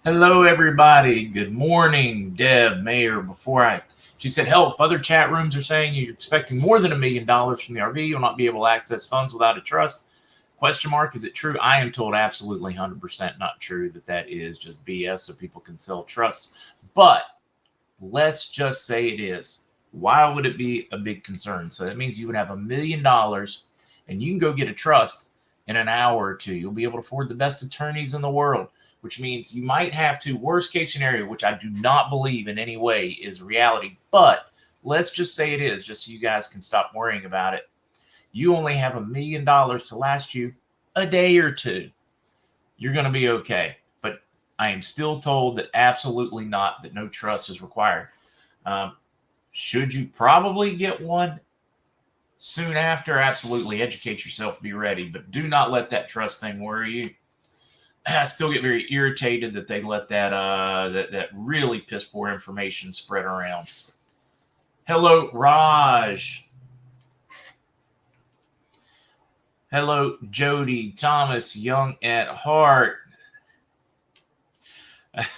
Hello, everybody. Good morning, Deb Mayer. She said, help. Other chat rooms are saying you're expecting more than $1 million from the RV. You'll not be able to access funds without a trust. Question mark, is it true? I am told absolutely 100% not true, that is just BS so people can sell trusts. But let's just say it is. Why would it be a big concern? So that means you would have $1 million and you can go get a trust in an hour or two. You'll be able to afford the best attorneys in the world, which means you might have to, worst case scenario, which I do not believe in any way is reality, but let's just say it is, just so you guys can stop worrying about it. You only have $1 million to last you a day or two. You're going to be okay. But I am still told that absolutely not, that no trust is required. Should you probably get one soon after? Absolutely. Educate yourself, be ready, but do not let that trust thing worry you. I still get very irritated that they let that really piss poor information spread around. Hello, Raj. Hello, Jody, Thomas, young at heart.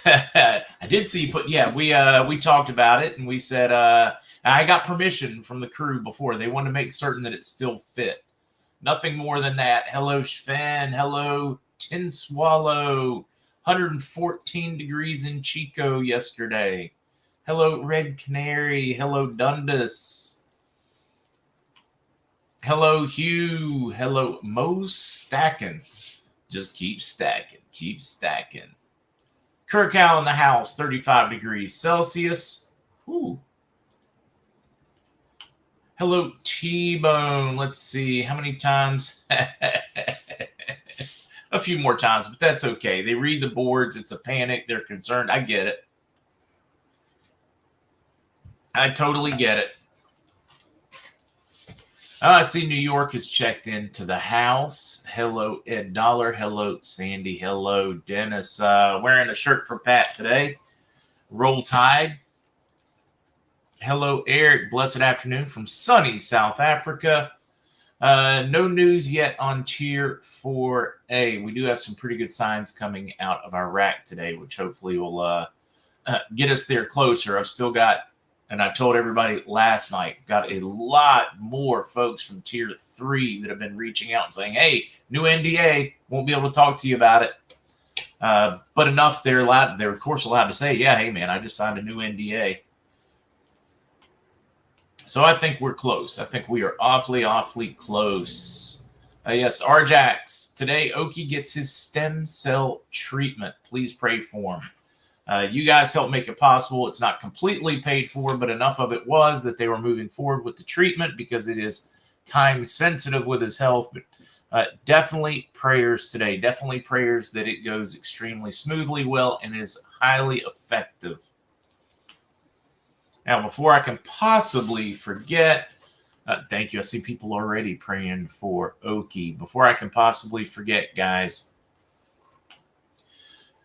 I did see you put, yeah, we talked about it and we said, I got permission from the crew before. They wanted to make certain that it still fit. Nothing more than that. Hello, Sven. Hello, Tin Swallow. 114 degrees in Chico yesterday. Hello, Red Canary. Hello, Dundas. Hello, Hugh. Hello, Mo Stacking. Just keep stacking. Keep stacking. Kirkow in the house, 35 degrees Celsius. Ooh. Hello, T-Bone. Let's see how many times. A few more times, but that's okay. They read the boards. It's a panic. They're concerned. I get it. I totally get it. I see New York has checked into the house. Hello, Ed Dollar. Hello, Sandy. Hello, Dennis. Wearing a shirt for Pat today. Roll Tide. Hello, Eric. Blessed afternoon from sunny South Africa. No news yet on Tier 4A. We do have some pretty good signs coming out of Iraq today, which hopefully will get us there closer. I've still got, and I told everybody last night, got a lot more folks from Tier 3 that have been reaching out and saying, hey, new NDA, won't be able to talk to you about it. But enough, they're of course allowed to say, yeah, hey, man, I just signed a new NDA. So I think we're close. I think we are awfully, awfully close. Yes, Arjax. Today, Oki gets his stem cell treatment. Please pray for him. You guys helped make it possible. It's not completely paid for, but enough of it was that they were moving forward with the treatment because it is time sensitive with his health. But definitely prayers today. Definitely prayers that it goes extremely smoothly, well, and is highly effective. Now, before I can possibly forget, thank you. I see people already praying for Oki. Before I can possibly forget, guys,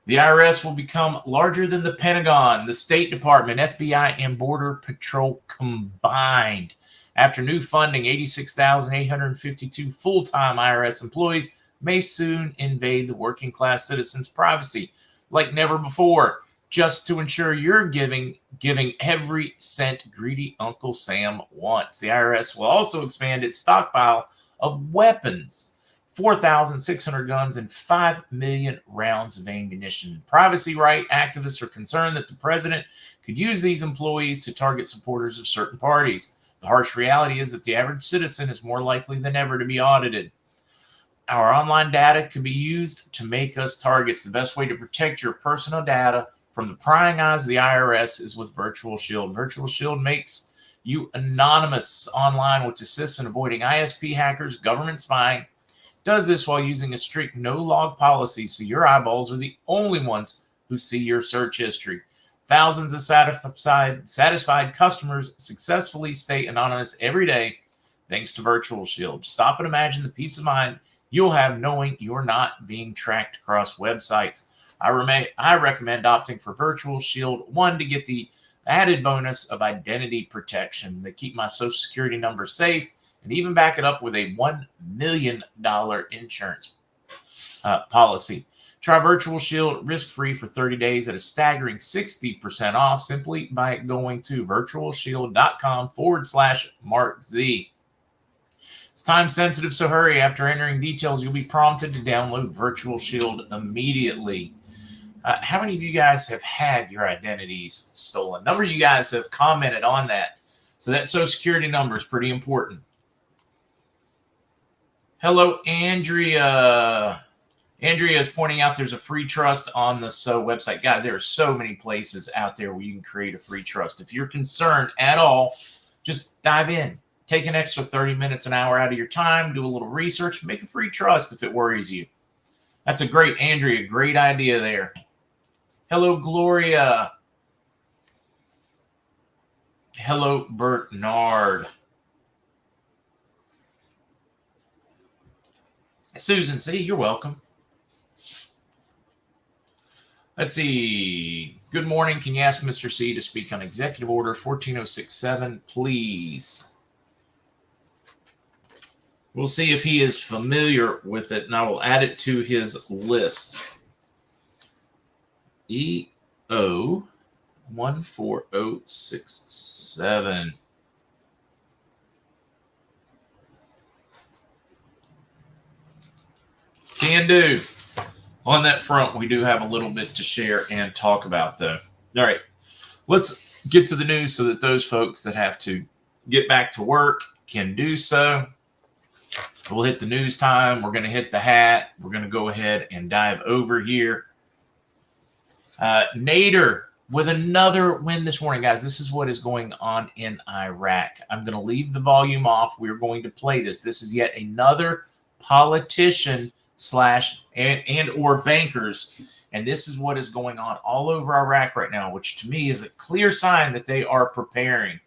the IRS will become larger than the Pentagon, the State Department, FBI, and Border Patrol combined. After new funding, 86,852 full-time IRS employees may soon invade the working-class citizens' privacy like never before, just to ensure you're giving every cent greedy Uncle Sam wants. The IRS will also expand its stockpile of weapons, 4,600 guns, and 5 million rounds of ammunition. Privacy right activists are concerned that the president could use these employees to target supporters of certain parties. The harsh reality is that the average citizen is more likely than ever to be audited. Our online data could be used to make us targets. The best way to protect your personal data from the prying eyes of the IRS is with Virtual Shield. Virtual Shield makes you anonymous online, which assists in avoiding ISP hackers, government spying. Does this while using a strict no-log policy, so your eyeballs are the only ones who see your search history. Thousands of satisfied customers successfully stay anonymous every day thanks to Virtual Shield. Stop and imagine the peace of mind you'll have knowing you're not being tracked across websites. I recommend opting for Virtual Shield 1 to get the added bonus of identity protection. They keep my Social Security number safe and even back it up with a $1 million insurance policy. Try Virtual Shield risk-free for 30 days at a staggering 60% off simply by going to virtualshield.com/MarkZ. It's time sensitive, so hurry. After entering details, you'll be prompted to download Virtual Shield immediately. How many of you guys have had your identities stolen? A number of you guys have commented on that. So that Social Security number is pretty important. Hello, Andrea. Andrea is pointing out there's a free trust on the website. Guys, there are so many places out there where you can create a free trust. If you're concerned at all, just dive in. Take an extra 30 minutes, an hour out of your time, do a little research, make a free trust if it worries you. That's a great, Andrea, great idea there. Hello, Gloria. Hello, Bernard. Susan C., you're welcome. Let's see. Good morning. Can you ask Mr. C to speak on Executive Order 14067, please? We'll see if he is familiar with it, and I will add it to his list. EO 14067. Can do. On that front, we do have a little bit to share and talk about, though. All right, let's get to the news so that those folks that have to get back to work can do so. We'll hit the news time. We're going to hit the hat. We're going to go ahead and dive over here. Nader with another win this morning, guys. This is what is going on in Iraq. I'm going to leave the volume off. We're going to play this. This is yet another politician and or bankers, and this is what is going on all over Iraq right now, which to me is a clear sign that they are preparing.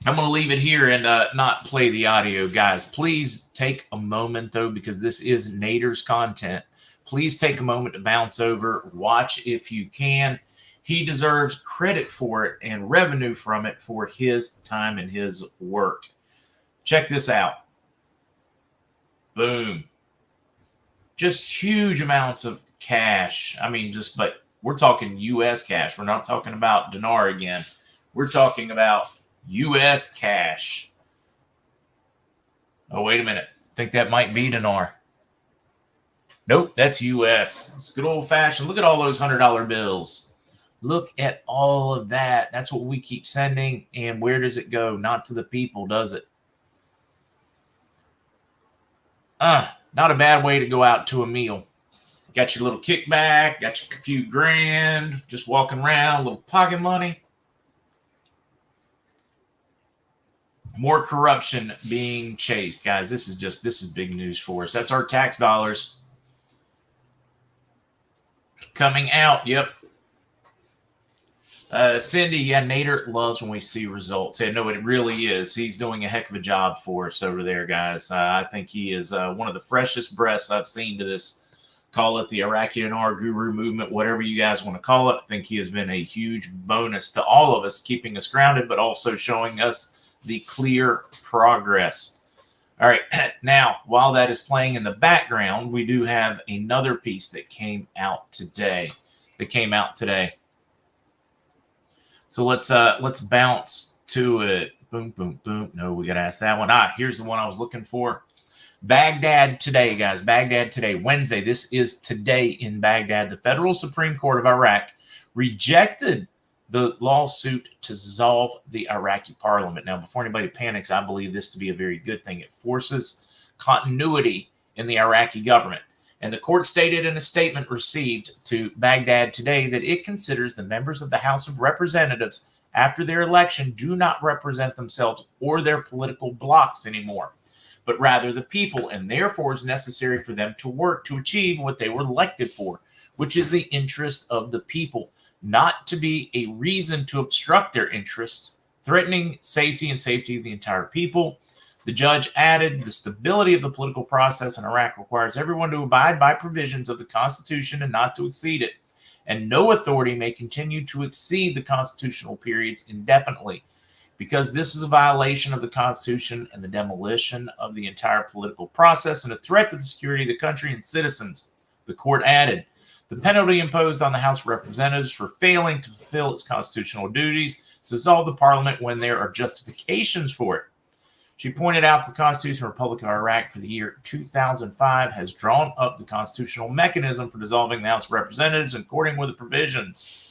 I'm going to leave it here and not play the audio, guys. Please take a moment, though, because this is Nader's content. Please take a moment to bounce over, watch if you can. He deserves credit for it and revenue from it for his time and his work. Check this out. Boom. Just huge amounts of cash. I mean, but we're talking U.S. cash. We're not talking about dinar again. We're talking about U.S. cash. Oh, wait a minute. I think that might be dinar. Nope, that's U.S. It's good old-fashioned. Look at all those $100 bills. Look at all of that. That's what we keep sending. And where does it go? Not to the people, does it? Not a bad way to go out to a meal. Got your little kickback, got your few grand, just walking around, a little pocket money. More corruption being chased. Guys, this is big news for us. That's our tax dollars coming out. Yep. Cindy, yeah, Nader loves when we see results. Yeah, no, it really is. He's doing a heck of a job for us over there, guys. I think he is one of the freshest breaths I've seen to this. Call it the Iraqi Dinar Guru movement, whatever you guys want to call it. I think he has been a huge bonus to all of us, keeping us grounded, but also showing us the clear progress. All right, now, while that is playing in the background, we do have another piece that came out today. So let's bounce to it. Boom, boom, boom. No, we got to ask that one. Here's the one I was looking for. Baghdad today, guys. Baghdad today, Wednesday. This is today in Baghdad. The Federal Supreme Court of Iraq rejected the lawsuit to dissolve the Iraqi parliament. Now, before anybody panics, I believe this to be a very good thing. It forces continuity in the Iraqi government. And the court stated in a statement received to Baghdad today that it considers the members of the House of Representatives after their election do not represent themselves or their political blocs anymore, but rather the people, and therefore is necessary for them to work to achieve what they were elected for, which is the interest of the people, not to be a reason to obstruct their interests, threatening safety of the entire people. The judge added, the stability of the political process in Iraq requires everyone to abide by provisions of the Constitution and not to exceed it. And no authority may continue to exceed the constitutional periods indefinitely. because this is a violation of the Constitution and the demolition of the entire political process and a threat to the security of the country and citizens. The court added, the penalty imposed on the House of Representatives for failing to fulfill its constitutional duties is to dissolve the parliament when there are justifications for it. She pointed out the Constitutional Republic of Iraq for the year 2005 has drawn up the constitutional mechanism for dissolving the House of Representatives in accordance with the provisions.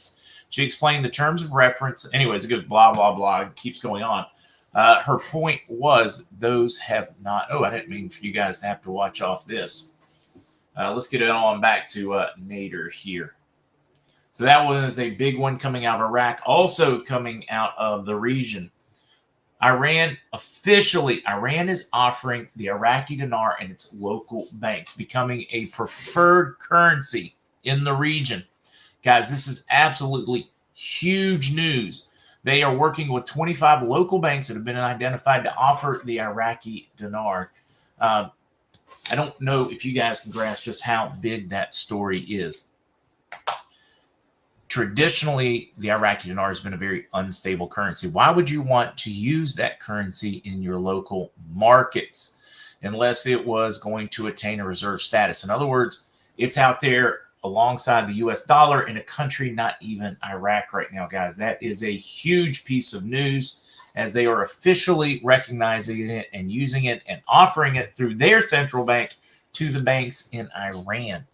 She explained the terms of reference. Anyways, it goes blah, blah, blah. It keeps going on. Her point was those have not. Oh, I didn't mean for you guys to have to watch off this. Let's get it on back to Nader here. So that was a big one coming out of Iraq. Also coming out of the region. Iran is offering the Iraqi Dinar and its local banks, becoming a preferred currency in the region. Guys, this is absolutely huge news. They are working with 25 local banks that have been identified to offer the Iraqi Dinar. I don't know if you guys can grasp just how big that story is. Traditionally, the Iraqi dinar has been a very unstable currency. Why would you want to use that currency in your local markets unless it was going to attain a reserve status? In other words, it's out there alongside the US dollar in a country not even Iraq right now, guys. That is a huge piece of news as they are officially recognizing it and using it and offering it through their central bank to the banks in Iran.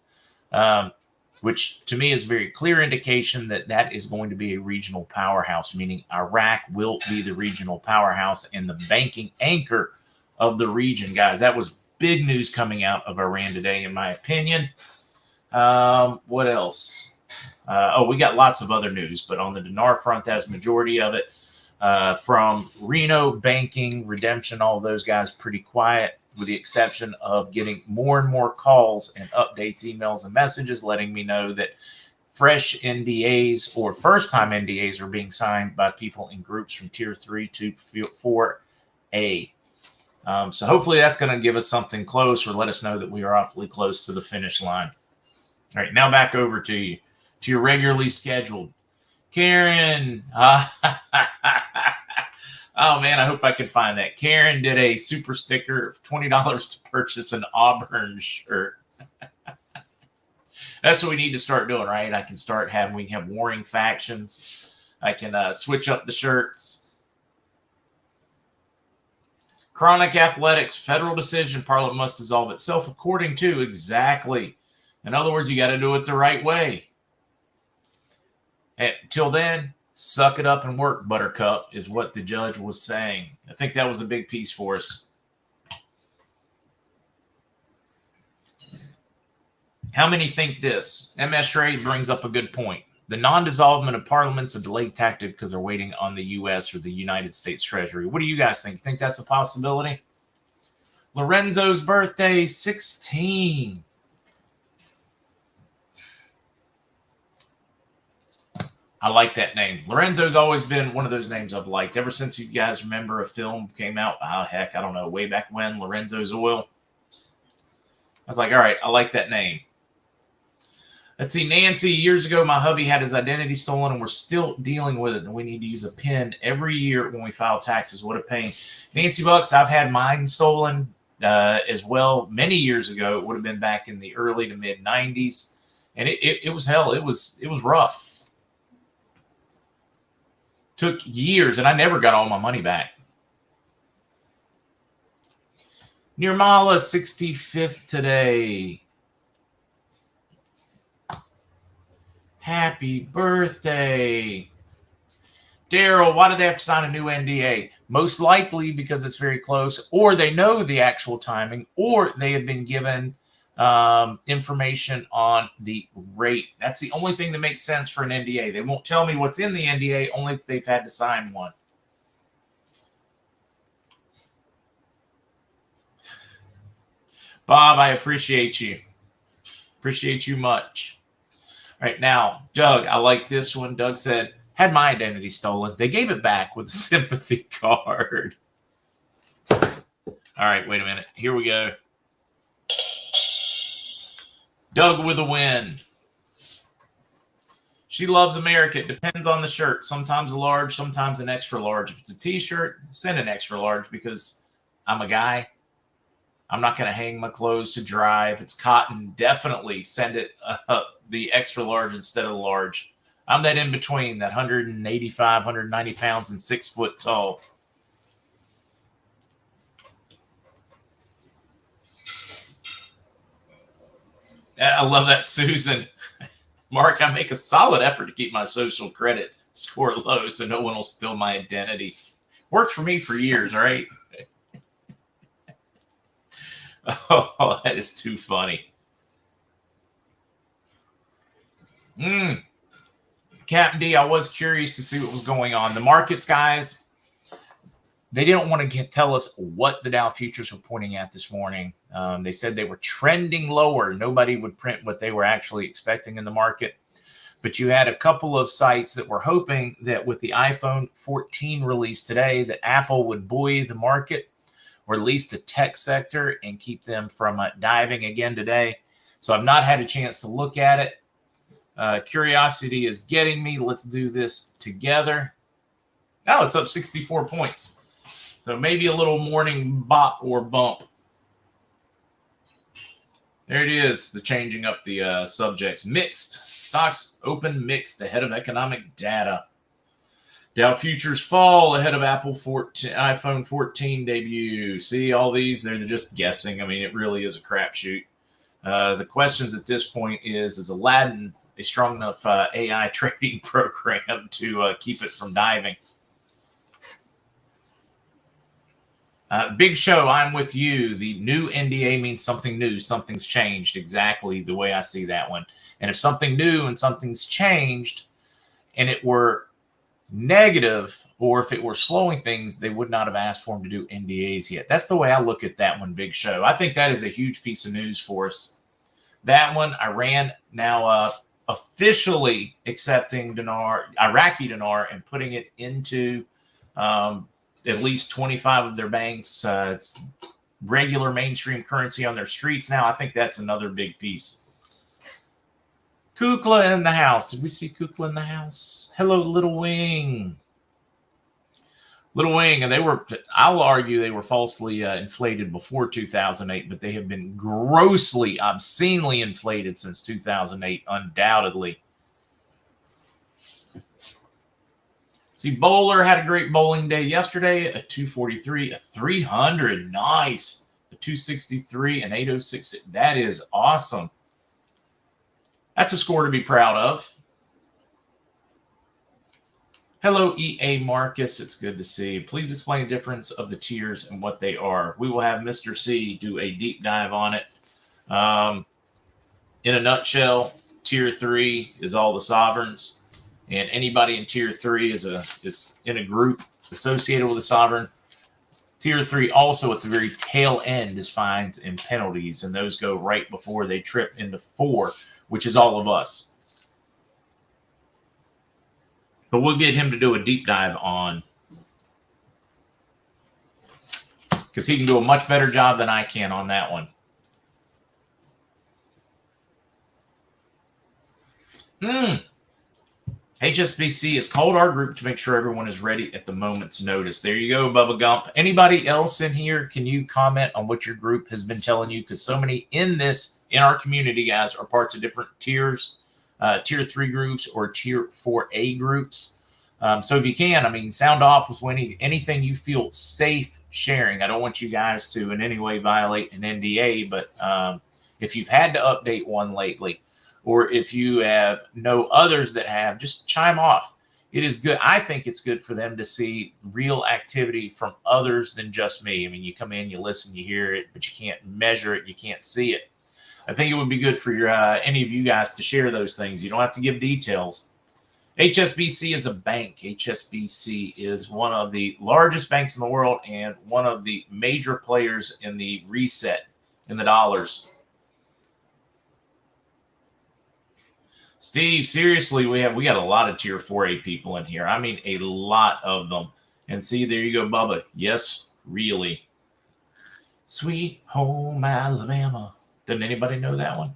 Which to me is a very clear indication that that is going to be a regional powerhouse, meaning Iraq will be the regional powerhouse and the banking anchor of the region. Guys, that was big news coming out of Iran today, in my opinion. What else? We got lots of other news, but on the dinar front, that's the majority of it. From Reno, banking, redemption, all of those guys pretty quiet, with the exception of getting more and more calls and updates, emails, and messages letting me know that fresh NDAs or first-time NDAs are being signed by people in groups from Tier 3 to 4A. So hopefully that's going to give us something close or let us know that we are awfully close to the finish line. All right, now back over to you, to your regularly scheduled. Karen. Oh, man, I hope I can find that. Karen did a super sticker of $20 to purchase an Auburn shirt. That's what we need to start doing, right? I can start having, we can have warring factions. I can switch up the shirts. Chronic Athletics, federal decision. Parliament must dissolve itself according to exactly. In other words, you got to do it the right way. Until then, suck it up and work, Buttercup, is what the judge was saying. I think that was a big piece for us. How many think this? MS Ray brings up a good point. The non-dissolvement of Parliament's a delayed tactic because they're waiting on the U.S. or the United States Treasury. What do you guys think? Think that's a possibility? Lorenzo's birthday, 16. I like that name. Lorenzo's always been one of those names I've liked. Ever since you guys remember a film came out, I don't know, way back when, Lorenzo's Oil. I was like, all right, I like that name. Let's see, Nancy, years ago, my hubby had his identity stolen, and we're still dealing with it, and we need to use a PIN every year when we file taxes. What a pain. Nancy Bucks, I've had mine stolen as well many years ago. It would have been back in the early to mid-90s, and it was hell. It was rough. Took years, and I never got all my money back. Nirmala, 65th today. Happy birthday. Daryl, why do they have to sign a new NDA? Most likely because it's very close, or they know the actual timing, or they have been given information on the rate. That's the only thing that makes sense for an NDA. They won't tell me what's in the NDA, only if they've had to sign one. Bob, I appreciate you. Appreciate you much. All right, now, Doug, I like this one. Doug said, had my identity stolen. They gave it back with a sympathy card. All right, wait a minute. Here we go. Doug with a win. She loves America. It depends on the shirt. Sometimes a large, sometimes an extra large. If it's a t-shirt, send an extra large because I'm a guy. I'm not going to hang my clothes to dry. If it's cotton, definitely send it the extra large instead of the large. I'm that in between, that 185, 190 pounds and 6 foot tall. I love that, Susan. Mark, I make a solid effort to keep my social credit score low so no one will steal my identity. Worked for me for years, right? Oh, that is too funny. Captain D, I was curious to see what was going on. The markets, guys, they didn't want to tell us what the Dow futures were pointing at this morning. They said they were trending lower. Nobody would print what they were actually expecting in the market. But you had a couple of sites that were hoping that with the iPhone 14 release today, that Apple would buoy the market, or at least the tech sector, and keep them from diving again today. So I've not had a chance to look at it. Curiosity is getting me. Let's do this together. Oh, it's up 64 points. So maybe a little morning bop or bump. There it is, the changing up the subjects. Mixed. Stocks open mixed ahead of economic data. Dow futures fall ahead of iPhone 14 debut. See, all these, they're just guessing. I mean, it really is a crapshoot. The questions at this point is Aladdin a strong enough AI trading program to keep it from diving? Big Show, I'm with you. The new NDA means something new. Something's changed. Exactly the way I see that one. And if something new and something's changed and it were negative, or if it were slowing things, they would not have asked for them to do NDAs yet. That's the way I look at that one, Big Show. I think that is a huge piece of news for us. That one, Iran now officially accepting dinar, Iraqi dinar, and putting it into at least 25 of their banks. It's regular mainstream currency on their streets now. I think that's another big piece. Kukla in the house. Did we see Kukla in the house? Hello, Little Wing. Little Wing, and I'll argue they were falsely inflated before 2008, but they have been grossly, obscenely inflated since 2008, undoubtedly. See, Bowler had a great bowling day yesterday, a 243, a 300, nice, a 263, an 806. That is awesome. That's a score to be proud of. Hello, EA Marcus. It's good to see you. Please explain the difference of the tiers and what they are. We will have Mr. C do a deep dive on it. In a nutshell, Tier 3 is all the sovereigns, and anybody in Tier 3 is in a group associated with a sovereign. Tier 3 also at the very tail end is fines and penalties, and those go right before they trip into 4, which is all of us. But we'll get him to do a deep dive on, because he can do a much better job than I can on that one. HSBC has called our group to make sure everyone is ready at the moment's notice. There you go, Bubba Gump. Anybody else in here, can you comment on what your group has been telling you? Because so many in our community, guys, are parts of different tiers, Tier 3 groups or Tier 4A groups. So if you can, sound off with anything you feel safe sharing. I don't want you guys to in any way violate an NDA, but if you've had to update one lately, or if you know others that have, just chime off. It is good. I think it's good for them to see real activity from others than just me. You come in, you listen, you hear it, but you can't measure it. You can't see it. I think it would be good for any of you guys to share those things. You don't have to give details. HSBC is a bank. HSBC is one of the largest banks in the world and one of the major players in the reset in the dollars. Steve, seriously, we got a lot of Tier 4A people in here. A lot of them. And see, there you go, Bubba. Yes, really. Sweet Home Alabama. Doesn't anybody know that one?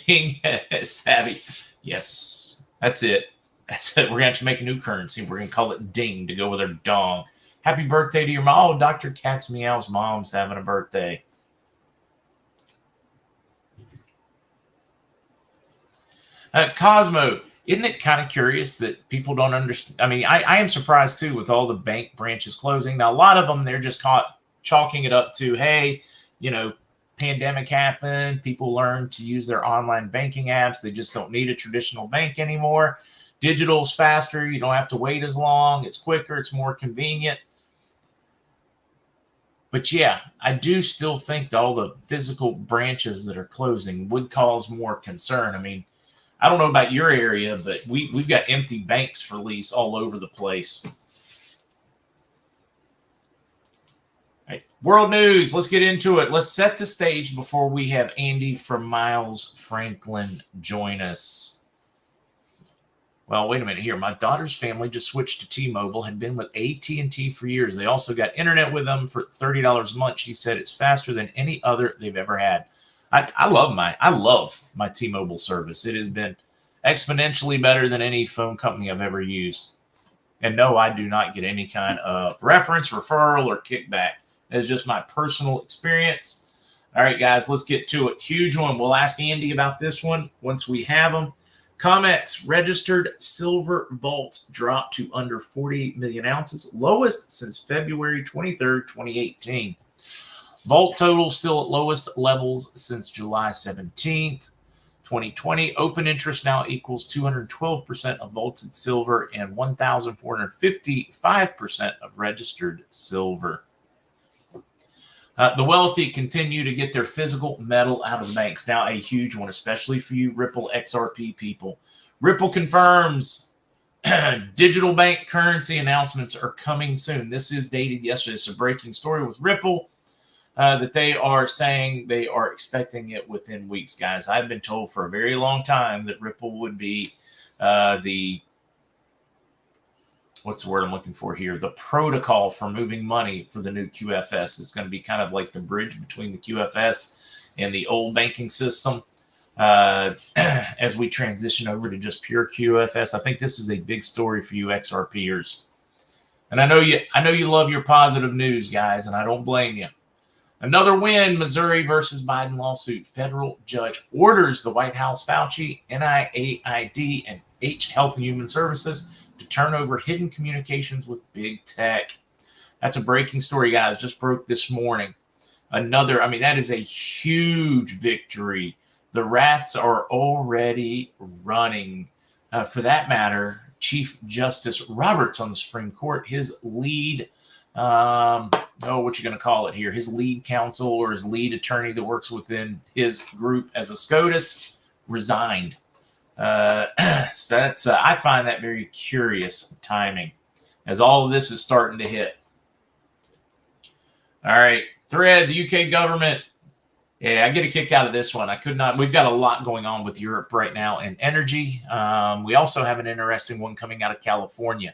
banking savvy. Yes, that's it. That's it. We're going to have to make a new currency. We're going to call it ding to go with our dong. Happy birthday to your mom. Oh, Dr. Katz Meow's mom's having a birthday. Cosmo, isn't it kind of curious that people don't understand? I mean, I am surprised too with all the bank branches closing. Now, a lot of them, they're just chalking it up to, hey, you know, pandemic happened. People learned to use their online banking apps. They just don't need a traditional bank anymore. Digital's faster. You don't have to wait as long. It's quicker. It's more convenient. But yeah, I do still think that all the physical branches that are closing would cause more concern. I mean, I don't know about your area, but we've got empty banks for lease all over the place. All right, world news. Let's get into it. Let's set the stage before we have Andy from Miles Franklin join us. Well, wait a minute here. My daughter's family just switched to T-Mobile, had been with AT&T for years. They also got internet with them for $30 a month. She said it's faster than any other they've ever had. I love my T-Mobile service. It has been exponentially better than any phone company I've ever used. And no, I do not get any kind of reference, referral, or kickback. It's just my personal experience. All right, guys, let's get to it. Huge one. We'll ask Andy about this one once we have them. COMEX registered silver vaults dropped to under 40 million ounces, lowest since February 23rd, 2018. Vault total still at lowest levels since July 17th, 2020. Open interest now equals 212% of vaulted silver and 1,455% of registered silver. The wealthy continue to get their physical metal out of the banks. Now, a huge one, especially for you Ripple XRP people. Ripple confirms digital bank currency announcements are coming soon. This is dated yesterday. It's a breaking story with Ripple that they are saying they are expecting it within weeks, guys. I've been told for a very long time that Ripple would be what's the word I'm looking for here? The protocol for moving money for the new QFS. It's going to be kind of like the bridge between the QFS and the old banking system as we transition over to just pure QFS. I think this is a big story for you XRPers. And I know you love your positive news, guys, and I don't blame you. Another win, Missouri versus Biden lawsuit. Federal judge orders the White House, Fauci, NIAID, and Health and Human Services to turn over hidden communications with big tech. That's a breaking story, guys. Just broke this morning. That is a huge victory. The rats are already running. For that matter, Chief Justice Roberts on the Supreme Court, his lead, what you going to call it here? His lead counsel or his lead attorney that works within his group as a SCOTUS resigned. So that's I find that very curious timing as all of this is starting to hit. All right, thread, the UK government. Yeah, I get a kick out of this one. We've got a lot going on with Europe right now and energy. We also have an interesting one coming out of California.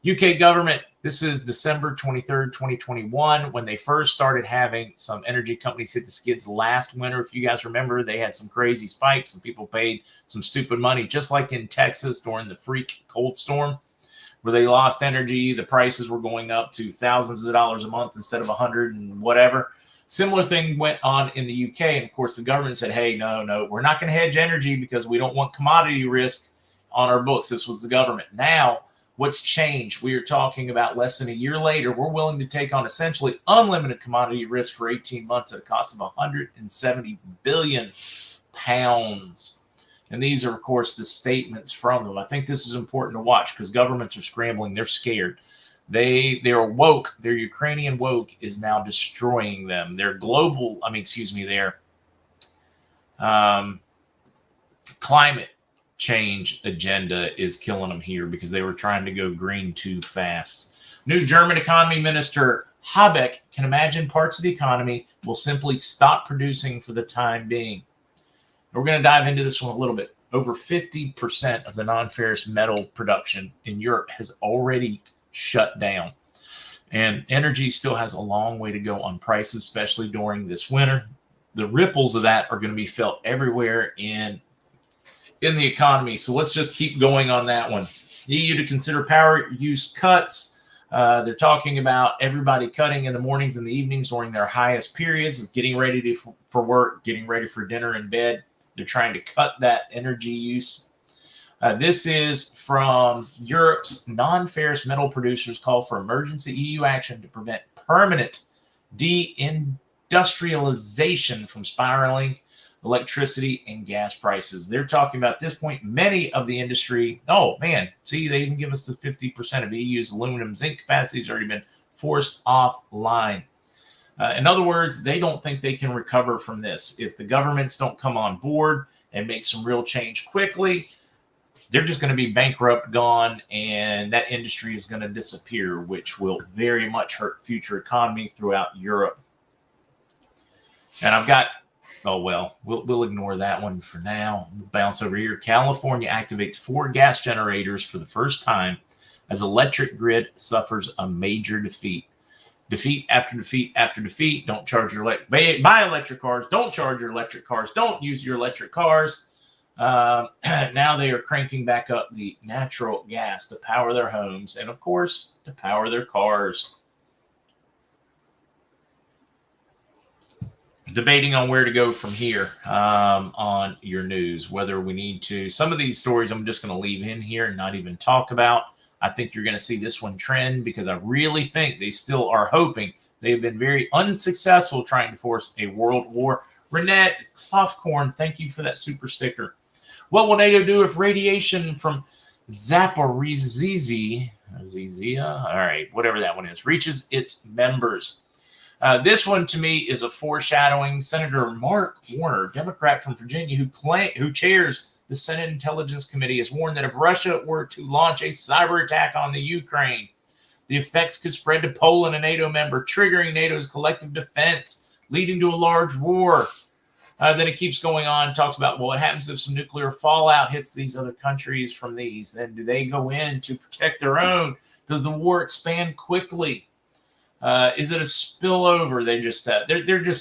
UK government, this is December 23rd, 2021, when they first started having some energy companies hit the skids last winter. If you guys remember, they had some crazy spikes and people paid some stupid money, just like in Texas during the freak cold storm, where they lost energy. The prices were going up to thousands of dollars a month instead of 100 and whatever. Similar thing went on in the UK. And of course, the government said, hey, no, we're not going to hedge energy because we don't want commodity risk on our books. This was the government. Now, what's changed? We are talking about less than a year later. We're willing to take on essentially unlimited commodity risk for 18 months at a cost of 170 billion pounds. And these are, of course, the statements from them. I think this is important to watch because governments are scrambling. They're scared. They're woke. Their Ukrainian woke is now destroying them. Their their climate change agenda is killing them here because they were trying to go green too fast. New German economy minister Habeck can imagine parts of the economy will simply stop producing for the time being. We're going to dive into this one a little bit. Over 50% of the non-ferrous metal production in Europe has already shut down. And energy still has a long way to go on prices, especially during this winter. The ripples of that are going to be felt everywhere in in the economy. So let's just keep going on that one. EU to consider power use cuts. They're talking about everybody cutting in the mornings and the evenings during their highest periods of getting ready for work, getting ready for dinner and bed. They're trying to cut that energy use. This is from Europe's non-ferrous metal producers call for emergency EU action to prevent permanent deindustrialization from spiraling electricity and gas prices. They're talking about at this point, many of the industry, oh man, see, they even give us the 50% of EU's aluminum zinc capacity has already been forced offline. In other words, they don't think they can recover from this. If the governments don't come on board and make some real change quickly, they're just going to be bankrupt, gone, and that industry is going to disappear, which will very much hurt future economy throughout Europe. And I've got, oh, well, we'll ignore that one for now. We'll bounce over here. California activates 4 gas generators for the first time as electric grid suffers a major defeat. Defeat after defeat after defeat. Don't charge your buy electric cars. Don't charge your electric cars. Don't use your electric cars. Now they are cranking back up the natural gas to power their homes and, of course, to power their cars. Debating on where to go from here on your news, whether we need to. Some of these stories I'm just going to leave in here and not even talk about. I think you're going to see this one trend because I really think they still are hoping. They've been very unsuccessful trying to force a world war. Renette Clough-Corn, thank you for that super sticker. What will NATO do if radiation from Zaporizhzhia, all right, whatever that one is, reaches its members? This one to me is a foreshadowing. Senator Mark Warner, Democrat from Virginia, who chairs the Senate Intelligence Committee, has warned that if Russia were to launch a cyber attack on the Ukraine, the effects could spread to Poland, a NATO member, triggering NATO's collective defense, leading to a large war. Then it keeps going on, talks about, well, what happens if some nuclear fallout hits these other countries from these? Then do they go in to protect their own? Does the war expand quickly? Is it a spillover? They're just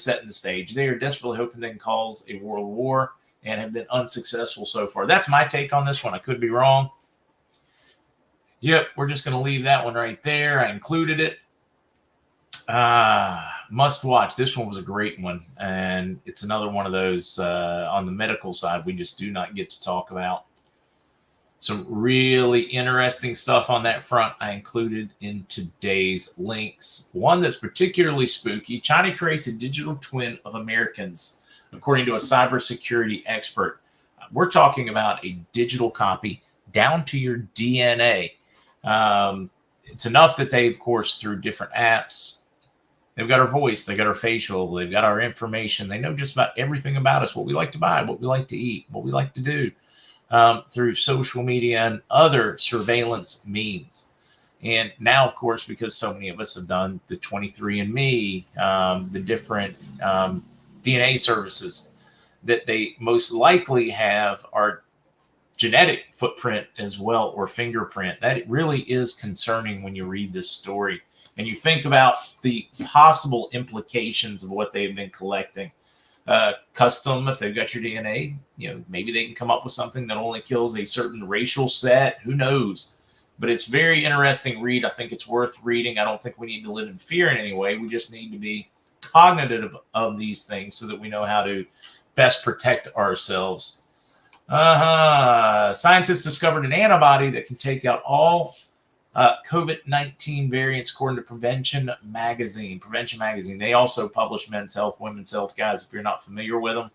setting the stage. They are desperately hoping they can cause a world war and have been unsuccessful so far. That's my take on this one. I could be wrong. Yep, we're just going to leave that one right there. I included it. Must watch. This one was a great one, and it's another one of those on the medical side we just do not get to talk about. Some really interesting stuff on that front I included in today's links. One that's particularly spooky. China creates a digital twin of Americans, according to a cybersecurity expert. We're talking about a digital copy down to your DNA. It's enough that they, of course, through different apps, they've got our voice, they've got our facial, they've got our information. They know just about everything about us, what we like to buy, what we like to eat, what we like to do. Through social media and other surveillance means. And now, of course, because so many of us have done the 23andMe, the different DNA services, that they most likely have our genetic footprint as well, or fingerprint. That really is concerning when you read this story and you think about the possible implications of what they've been collecting. Custom, if they've got your DNA, maybe they can come up with something that only kills a certain racial set. Who knows? But it's very interesting read. I think it's worth reading. I don't think we need to live in fear in any way. We just need to be cognitive of these things so that we know how to best protect ourselves. Scientists discovered an antibody that can take out all COVID-19 variants, according to Prevention Magazine. Prevention Magazine. They also publish Men's Health, Women's Health, guys, if you're not familiar with them.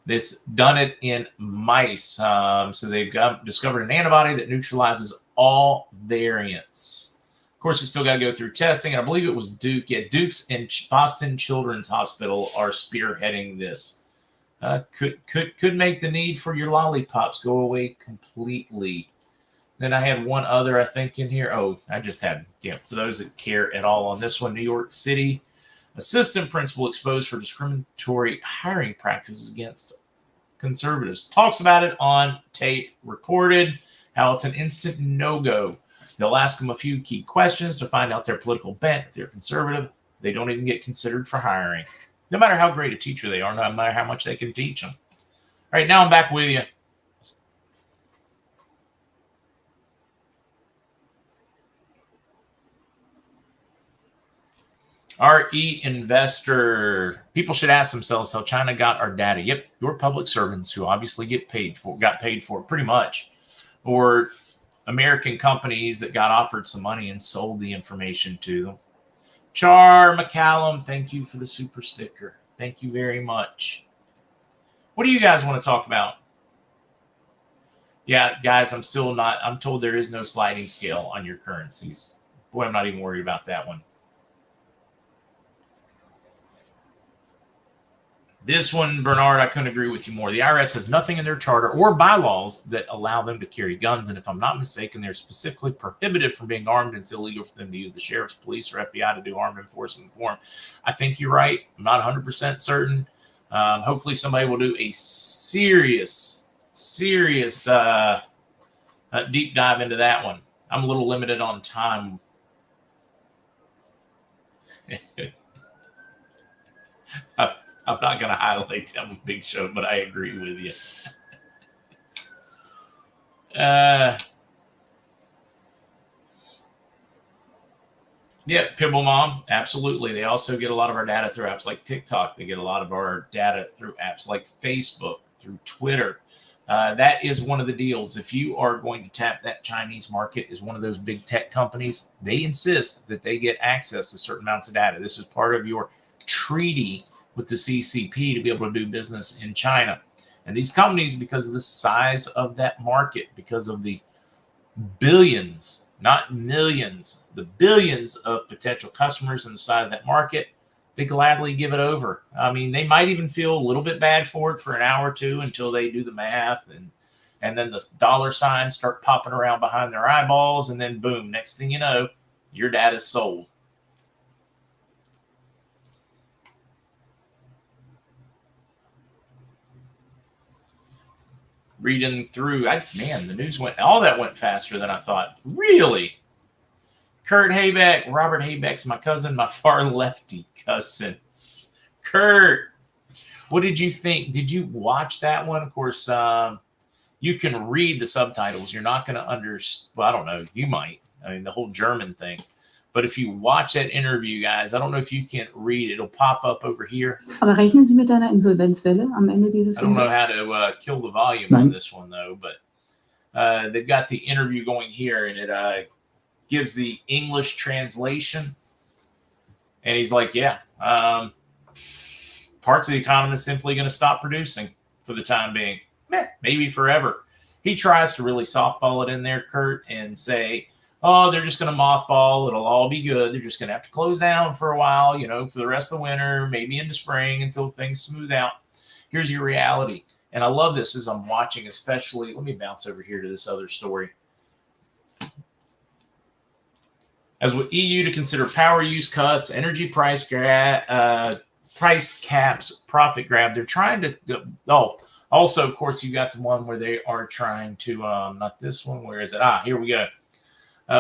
This done it in mice. So they've discovered an antibody that neutralizes all variants. Of course, it's still got to go through testing. I believe it was Duke. Yeah, Duke's and Boston Children's Hospital are spearheading this. Could make the need for your lollipops go away completely. Then I had one other, I think, in here. Oh, I just had, for those that care at all on this one, New York City assistant principal exposed for discriminatory hiring practices against conservatives. Talks about it on tape, recorded, how it's an instant no-go. They'll ask them a few key questions to find out their political bent. If they're conservative, they don't even get considered for hiring. No matter how great a teacher they are, no matter how much they can teach them. right, now I'm back with you. RE Investor. People should ask themselves how China got our data. Yep, your public servants who obviously got paid for it pretty much, or American companies that got offered some money and sold the information to them. Char McCallum, thank you for the super sticker. Thank you very much. What do you guys want to talk about? Yeah, guys, I'm told there is no sliding scale on your currencies. Boy, I'm not even worried about that one. This one, Bernard, I couldn't agree with you more. The IRS has nothing in their charter or bylaws that allow them to carry guns. And if I'm not mistaken, they're specifically prohibited from being armed. And it's illegal for them to use the sheriff's, police, or FBI to do armed enforcement for them. I think you're right. I'm not 100% certain. Hopefully somebody will do a serious deep dive into that one. I'm a little limited on time. I'm not going to highlight them on Big Show, but I agree with you. Yeah, Pibble Mom, absolutely. They also get a lot of our data through apps like TikTok. They get a lot of our data through apps like Facebook, through Twitter. That is one of the deals. If you are going to tap that Chinese market as one of those big tech companies, they insist that they get access to certain amounts of data. This is part of your treaty with the CCP to be able to do business in China. And these companies, because of the size of that market, because of the billions, not millions, the billions of potential customers inside of that market, they gladly give it over. I mean, they might even feel a little bit bad for it for an hour or two until they do the math, and then the dollar signs start popping around behind their eyeballs, and then boom, next thing you know, your data's sold. Reading through, man, the news all that went faster than I thought. Really? Kurt Haybeck, Robert Haybeck's my cousin, my far lefty cousin. Kurt, what did you think? Did you watch that one? Of course, you can read the subtitles. You're not going to understand. Well, I don't know. You might. I mean, the whole German thing. But if you watch that interview, guys, I don't know if you can read it. It'll pop up over here. Aber rechnen Sie mit einer Insolvenzwelle am Ende dieses I don't know Winters? how to kill the volume on this one, though. But they've got the interview going here, and it gives the English translation. And he's like, yeah, parts of the economy is simply going to stop producing for the time being. Maybe forever. He tries to really softball it in there, Kurt, and say, oh, they're just going to mothball. It'll all be good. They're just going to have to close down for a while, for the rest of the winter, maybe into spring until things smooth out. Here's your reality. And I love this as I'm watching, especially. Let me bounce over here to this other story. As with EU to consider power use cuts, energy price caps, profit grab. They're trying to. Also, of course, you got the one where they are trying to. Not this one. Where is it? Here we go.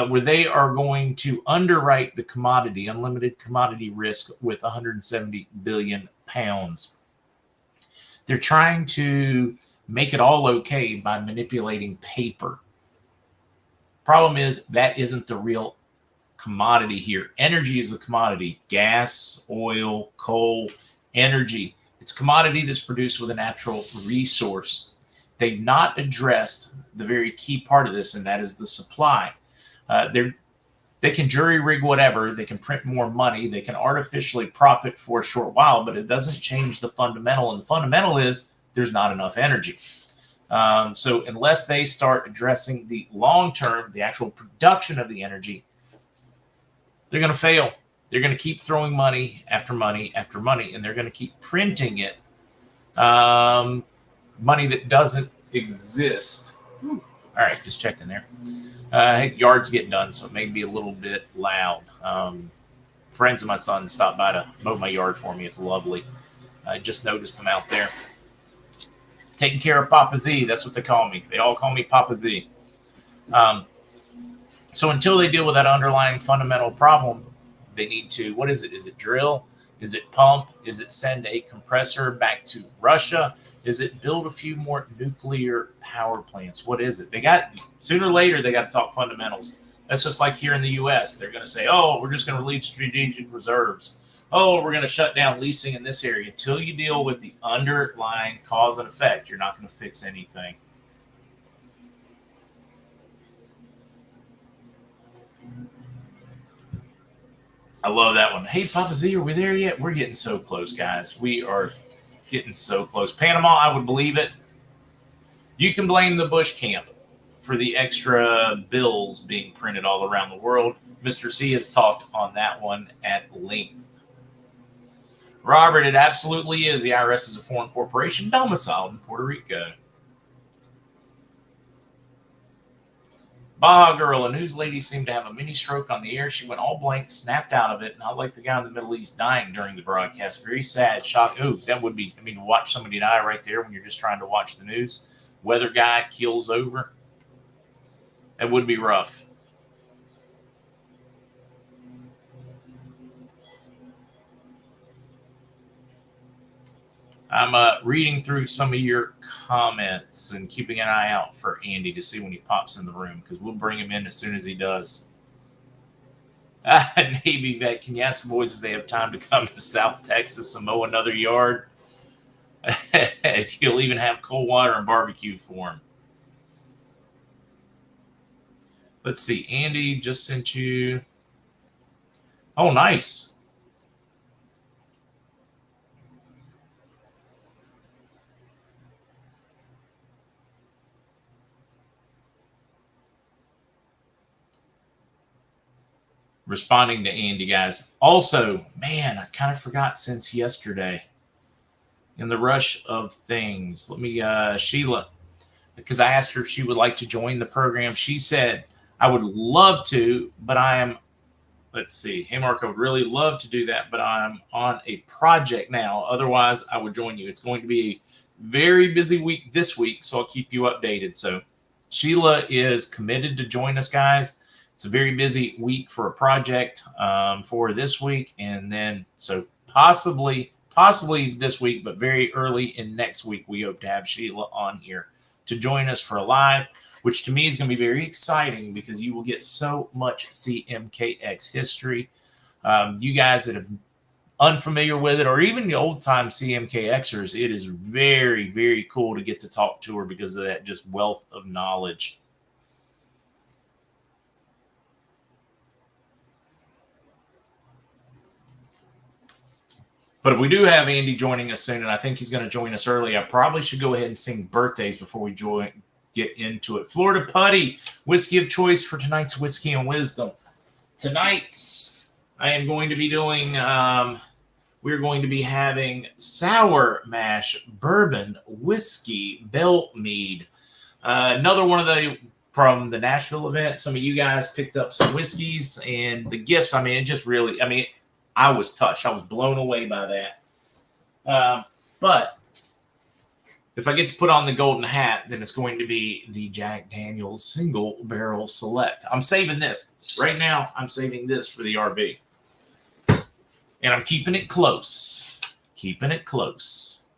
Where they are going to underwrite the commodity, unlimited commodity risk with 170 billion pounds. They're trying to make it all okay by manipulating paper. Problem is that isn't the real commodity here. Energy is the commodity. Gas, oil, coal, energy. It's commodity that's produced with a natural resource. They've not addressed the very key part of this, and that is the supply. They can jury rig whatever. They can print more money. They can artificially prop it for a short while, but it doesn't change the fundamental. And the fundamental is there's not enough energy. So unless they start addressing the long term, the actual production of the energy, they're going to fail. They're going to keep throwing money after money after money, and they're going to keep printing it. Money that doesn't exist. All right, just checking there. Yard's getting done, so it may be a little bit loud. Friends of my son stopped by to mow my yard for me. It's lovely. I just noticed them out there. Taking care of Papa Z. That's what they call me. They all call me Papa Z. So until they deal with that underlying fundamental problem, they need to, what is it? Is it drill? Is it pump? Is it send a compressor back to Russia? Is it build a few more nuclear power plants? What is it? They got, sooner or later, they got to talk fundamentals. That's just like here in the U.S. They're going to say, oh, we're just going to release strategic reserves. Oh, we're going to shut down leasing in this area. Until you deal with the underlying cause and effect, you're not going to fix anything. I love that one. Hey, Papa Z, are we there yet? We're getting so close, guys. We are getting so close. Panama, I would believe it. You can blame the Bush camp for the extra bills being printed all around the world. Mr. C has talked on that one at length. Robert, it absolutely is. The IRS is a foreign corporation domiciled in Puerto Rico. Baja Girl, a news lady seemed to have a mini stroke on the air. She went all blank, snapped out of it, not like the guy in the Middle East dying during the broadcast. Very sad, shock. Ooh, that would be, to watch somebody die right there when you're just trying to watch the news. Weather guy keels over. That would be rough. I'm reading through some of your comments and keeping an eye out for Andy to see when he pops in the room, because we'll bring him in as soon as he does. Navy vet, can you ask the boys if they have time to come to South Texas and mow another yard? You'll even have cold water and barbecue for him. Let's see. Andy just sent you. Oh, nice. Responding to Andy, guys. Also, man, I kind of forgot since yesterday. In the rush of things, let me, Sheila, because I asked her if she would like to join the program. She said, I would love to, but I am, let's see. Hey, Mark, I would really love to do that, but I'm on a project now. Otherwise, I would join you. It's going to be a very busy week this week, so I'll keep you updated. So Sheila is committed to join us, guys. It's a very busy week for a project for this week. And then, so possibly this week, but very early in next week, we hope to have Sheila on here to join us for a live, which to me is going to be very exciting because you will get so much CMKX history. You guys that have unfamiliar with it, or even the old time CMKXers, it is very, very cool to get to talk to her because of that just wealth of knowledge. But if we do have Andy joining us soon, and I think he's going to join us early, I probably should go ahead and sing birthdays before we get into it. Florida Putty, whiskey of choice for tonight's Whiskey and Wisdom. Tonight's, I am going to be doing, we're going to be having Sour Mash Bourbon Whiskey Bell Mead. Another one of from the Nashville event. Some of you guys picked up some whiskeys and the gifts. It just really, I was touched. I was blown away by that. But if I get to put on the golden hat, then it's going to be the Jack Daniel's Single Barrel Select. I'm saving this. Right now, I'm saving this for the RV. And I'm keeping it close. Keeping it close.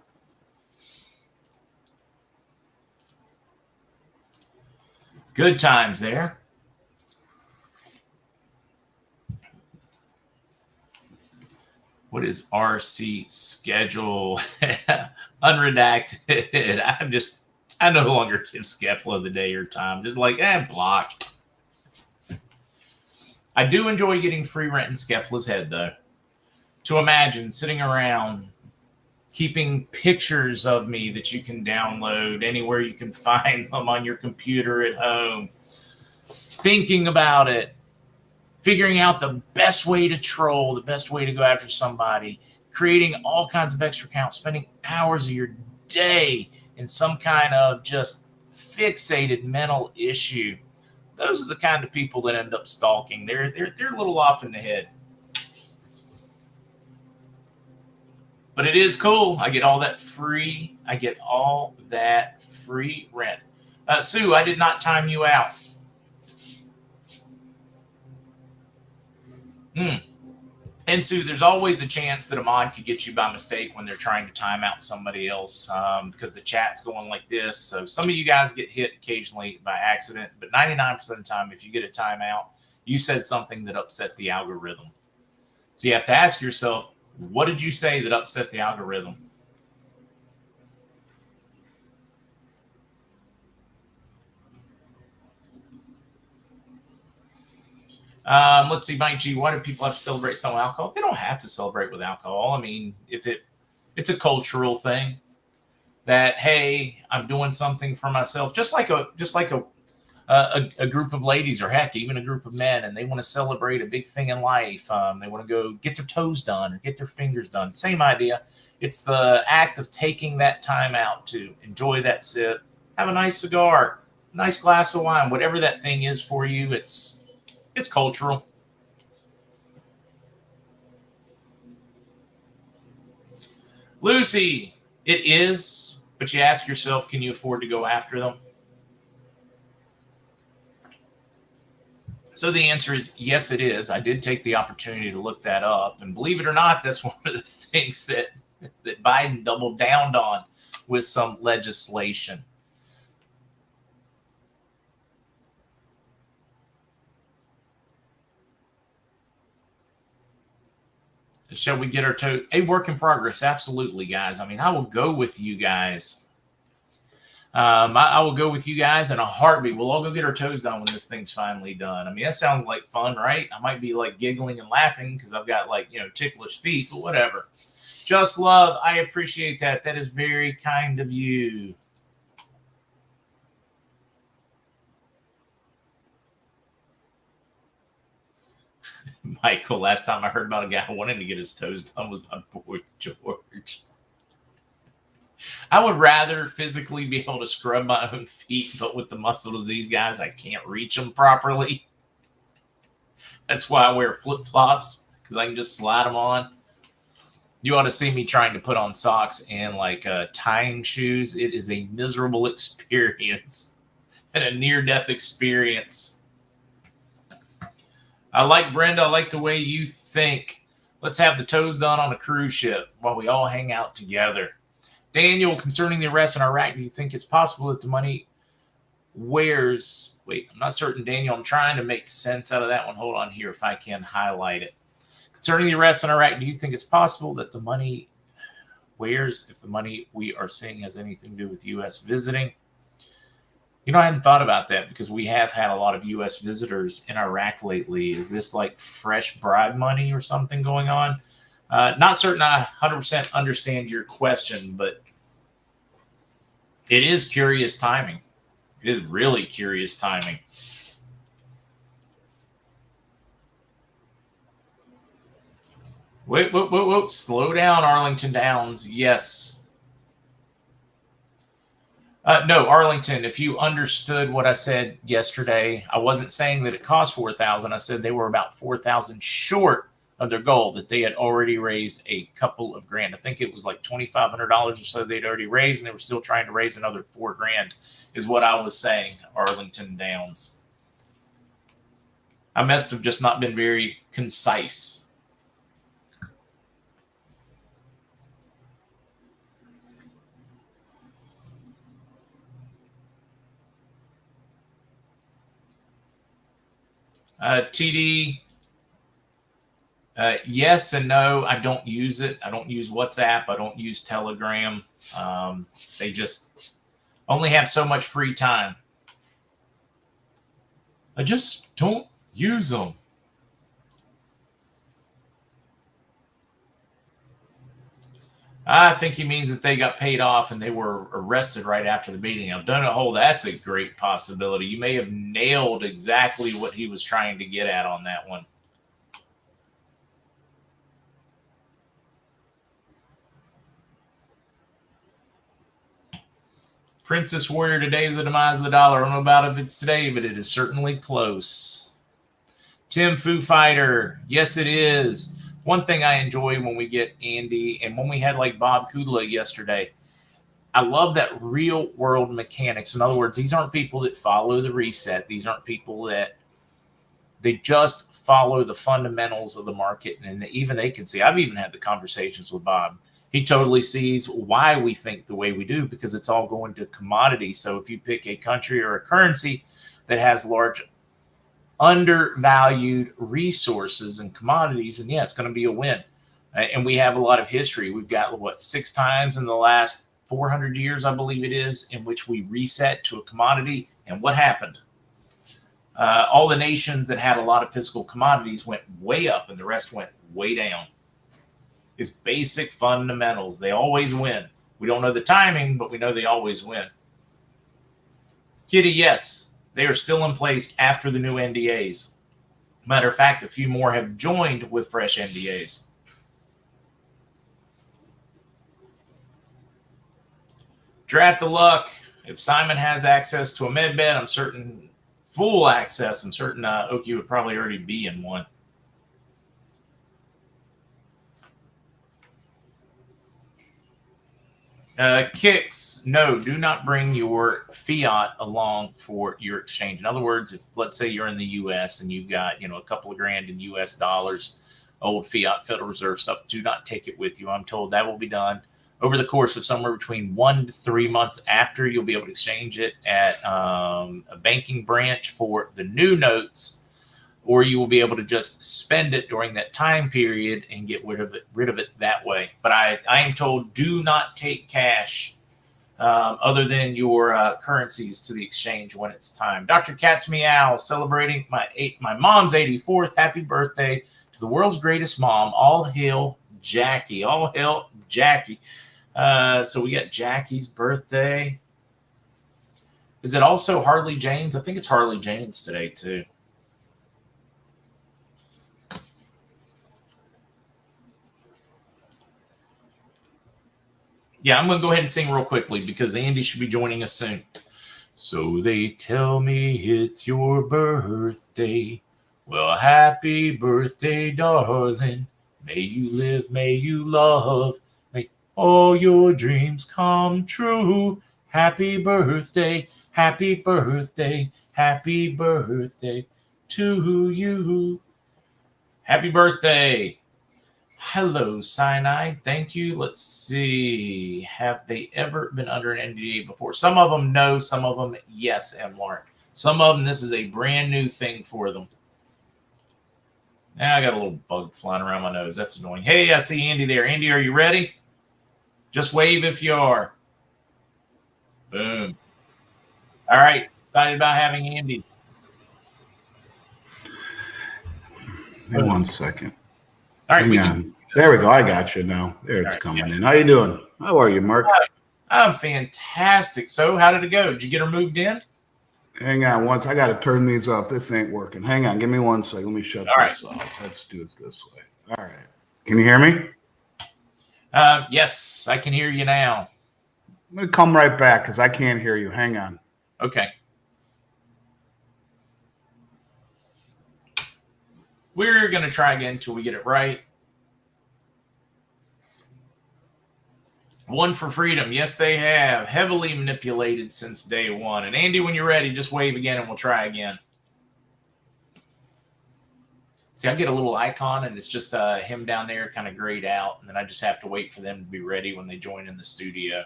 Good times there. What is RC schedule? Unredacted. I no longer give Skeffler the day or time. Just like, block. I do enjoy getting free rent in Skeffler's head, though. To imagine sitting around, keeping pictures of me that you can download anywhere you can find them on your computer at home, thinking about it, figuring out the best way to troll, the best way to go after somebody, creating all kinds of extra accounts, spending hours of your day in some kind of just fixated mental issue. Those are the kind of people that end up stalking. They're a little off in the head. But it is cool. I get all that free. Rent. Sue, I did not time you out. And Sue, there's always a chance that a mod could get you by mistake when they're trying to time out somebody else because the chat's going like this. So some of you guys get hit occasionally by accident, but 99% of the time, if you get a timeout, you said something that upset the algorithm. So you have to ask yourself, what did you say that upset the algorithm? Let's see, Mike G. Why do people have to celebrate some alcohol? They don't have to celebrate with alcohol. I mean, if it's a cultural thing that, hey, I'm doing something for myself, just like a group of ladies, or heck, even a group of men, and they want to celebrate a big thing in life. They want to go get their toes done or get their fingers done. Same idea. It's the act of taking that time out to enjoy that sip, have a nice cigar, a nice glass of wine, whatever that thing is for you. It's cultural. Lucy, it is, but you ask yourself, can you afford to go after them? So the answer is yes, it is. I did take the opportunity to look that up. And believe it or not, that's one of the things that Biden doubled down on with some legislation. Shall we get our toe? A work in progress. Absolutely, guys. I mean, I will go with you guys. I will go with you guys in a heartbeat. We'll all go get our toes done when this thing's finally done. I mean, that sounds like fun, right? I might be like giggling and laughing because I've got like, ticklish feet, but whatever. Just love. I appreciate that. That is very kind of you. Michael, last time I heard about a guy wanting to get his toes done was my boy George. I would rather physically be able to scrub my own feet, but with the muscle disease guys, I can't reach them properly. That's why I wear flip-flops, because I can just slide them on. You ought to see me trying to put on socks and like tying shoes. It is a miserable experience and a near-death experience. I like Brenda. I like the way you think. Let's have the toes done on a cruise ship while we all hang out together. Daniel, concerning the arrest in Iraq, do you think it's possible that the money wears? Wait, I'm not certain, Daniel. I'm trying to make sense out of that one. Hold on here if I can highlight it. Concerning the arrest in Iraq, do you think it's possible that the money wears if the money we are seeing has anything to do with U.S. visiting? I hadn't thought about that because we have had a lot of U.S. visitors in Iraq lately. Is this like fresh bribe money or something going on? Not certain I 100% understand your question, but it is curious timing. It is really curious timing. Wait. Slow down, Arlington Downs. Yes. No, Arlington, if you understood what I said yesterday, I wasn't saying that it cost $4,000. I said they were about $4,000 short of their goal, that they had already raised a couple of grand. I think it was like $2,500 or so they'd already raised, and they were still trying to raise another $4,000 is what I was saying, Arlington Downs. I must have just not been very concise. TD, yes and no. I don't use it. I don't use WhatsApp. I don't use Telegram. They just only have so much free time. I just don't use them. I think he means that they got paid off and they were arrested right after the meeting. Now, don't know. That's a great possibility. You may have nailed exactly what he was trying to get at on that one. Princess Warrior, today is the demise of the dollar. I don't know about if it's today, but it is certainly close. Tim Foo Fighter, yes, it is. One thing I enjoy when we get Andy and when we had like Bob Kudla yesterday, I love that real world mechanics. In other words, these aren't people that follow the reset. These aren't people that they just follow the fundamentals of the market, and even they can see. I've even had the conversations with Bob. He totally sees why we think the way we do, because it's all going to commodity. So if you pick a country or a currency that has large undervalued resources and commodities, and yeah, it's going to be a win. And we have a lot of history. We've got, what, 6 times in the last 400 years, I believe it is, in which we reset to a commodity. And what happened? All the nations that had a lot of physical commodities went way up, and the rest went way down. It's basic fundamentals. They always win. We don't know the timing, but we know they always win. Kitty, yes, they are still in place after the new NDAs. Matter of fact, a few more have joined with fresh NDAs. Drat the luck. If Simon has access to a med bed, I'm certain full access. I'm certain Oki would probably already be in one. Kicks, no, do not bring your fiat along for your exchange. In other words, if let's say you're in the U.S. and you've got, a couple of grand in U.S. dollars, old fiat, Federal Reserve stuff, do not take it with you. I'm told that will be done over the course of somewhere between 1 to 3 months after. You'll be able to exchange it at a banking branch for the new notes, or you will be able to just spend it during that time period and get rid of it that way. But I am told, do not take cash other than your currencies to the exchange when it's time. Dr. Cat's Meow, celebrating my mom's 84th. Happy birthday to the world's greatest mom. All hail Jackie. All hail Jackie. So we got Jackie's birthday. Is it also Harley Jane's? I think it's Harley Jane's today too. Yeah, I'm going to go ahead and sing real quickly because Andy should be joining us soon. So they tell me it's your birthday. Well, happy birthday, darling. May you live, may you love. May all your dreams come true. Happy birthday, happy birthday, happy birthday to you. Happy birthday. Hello, Cyanide. Thank you. Let's see. Have they ever been under an NDA before? Some of them, no. Some of them, yes, and Mark. Some of them, this is a brand new thing for them. Now I got a little bug flying around my nose. That's annoying. Hey, I see Andy there. Andy, are you ready? Just wave if you are. Boom. All right. Excited about having Andy. Hang 1 second. All right. There we go. I got you now. There it's coming in. How you doing? How are you, Mark? I'm fantastic. So how did it go? Did you get her moved in? Hang on once. I got to turn these off. This ain't working. Hang on. Give me 1 second. Let me shut this off. Let's do it this way. All right. Can you hear me? Yes, I can hear you now. I'm going to come right back because I can't hear you. Hang on. Okay. We're going to try again until we get it right. One for freedom. Yes, they have. Heavily manipulated since day one. And Andy, when you're ready, just wave again and we'll try again. See, I get a little icon and it's just him down there kind of grayed out. And then I just have to wait for them to be ready when they join in the studio.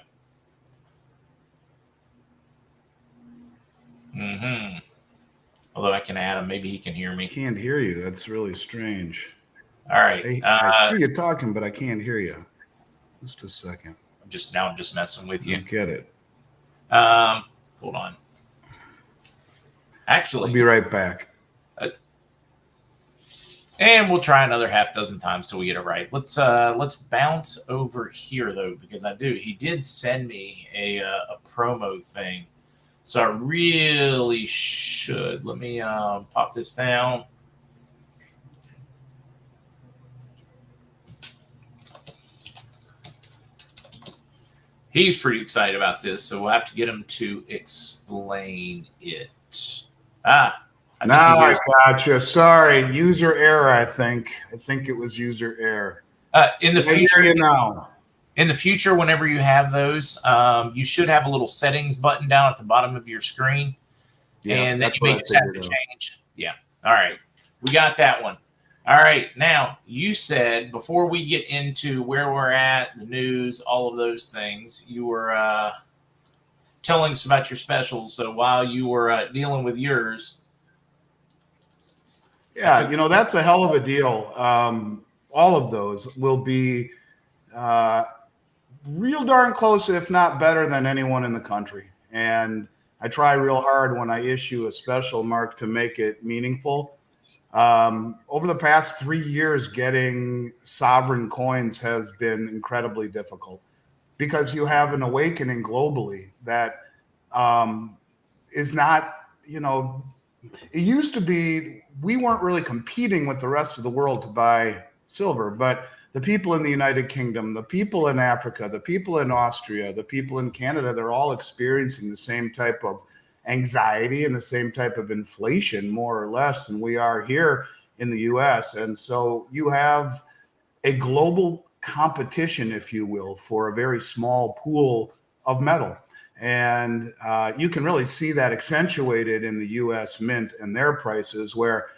Mm-hmm. Although I can add him. Maybe he can hear me. I can't hear you. That's really strange. All right. I see you talking, but I can't hear you. Just a second. I'm just messing with you. I get it. Hold on. Actually, I'll be right back. And we'll try another half dozen times till we get it right. Let's bounce over here though, because he did send me a promo thing. So I really should. Let me pop this down. He's pretty excited about this, so we'll have to get him to explain it. I gotcha. Sorry, user error. I think it was user error. In the future, whenever you have those, you should have a little settings button down at the bottom of your screen, and then you make a change. Yeah. All right. We got that one. All right. Now, you said before we get into where we're at, the news, all of those things, you were telling us about your specials. So while you were dealing with yours. Yeah, that's a hell of a deal. All of those will be real darn close, if not better than anyone in the country. And I try real hard when I issue a special, Mark, to make it meaningful. Over the past 3 years, getting sovereign coins has been incredibly difficult because you have an awakening globally that is not, it used to be we weren't really competing with the rest of the world to buy silver, but the people in the United Kingdom, the people in Africa, the people in Austria, the people in Canada, they're all experiencing the same type of anxiety and the same type of inflation, more or less, than we are here in the US. And so you have a global competition, if you will, for a very small pool of metal. And you can really see that accentuated in the US Mint and their prices, where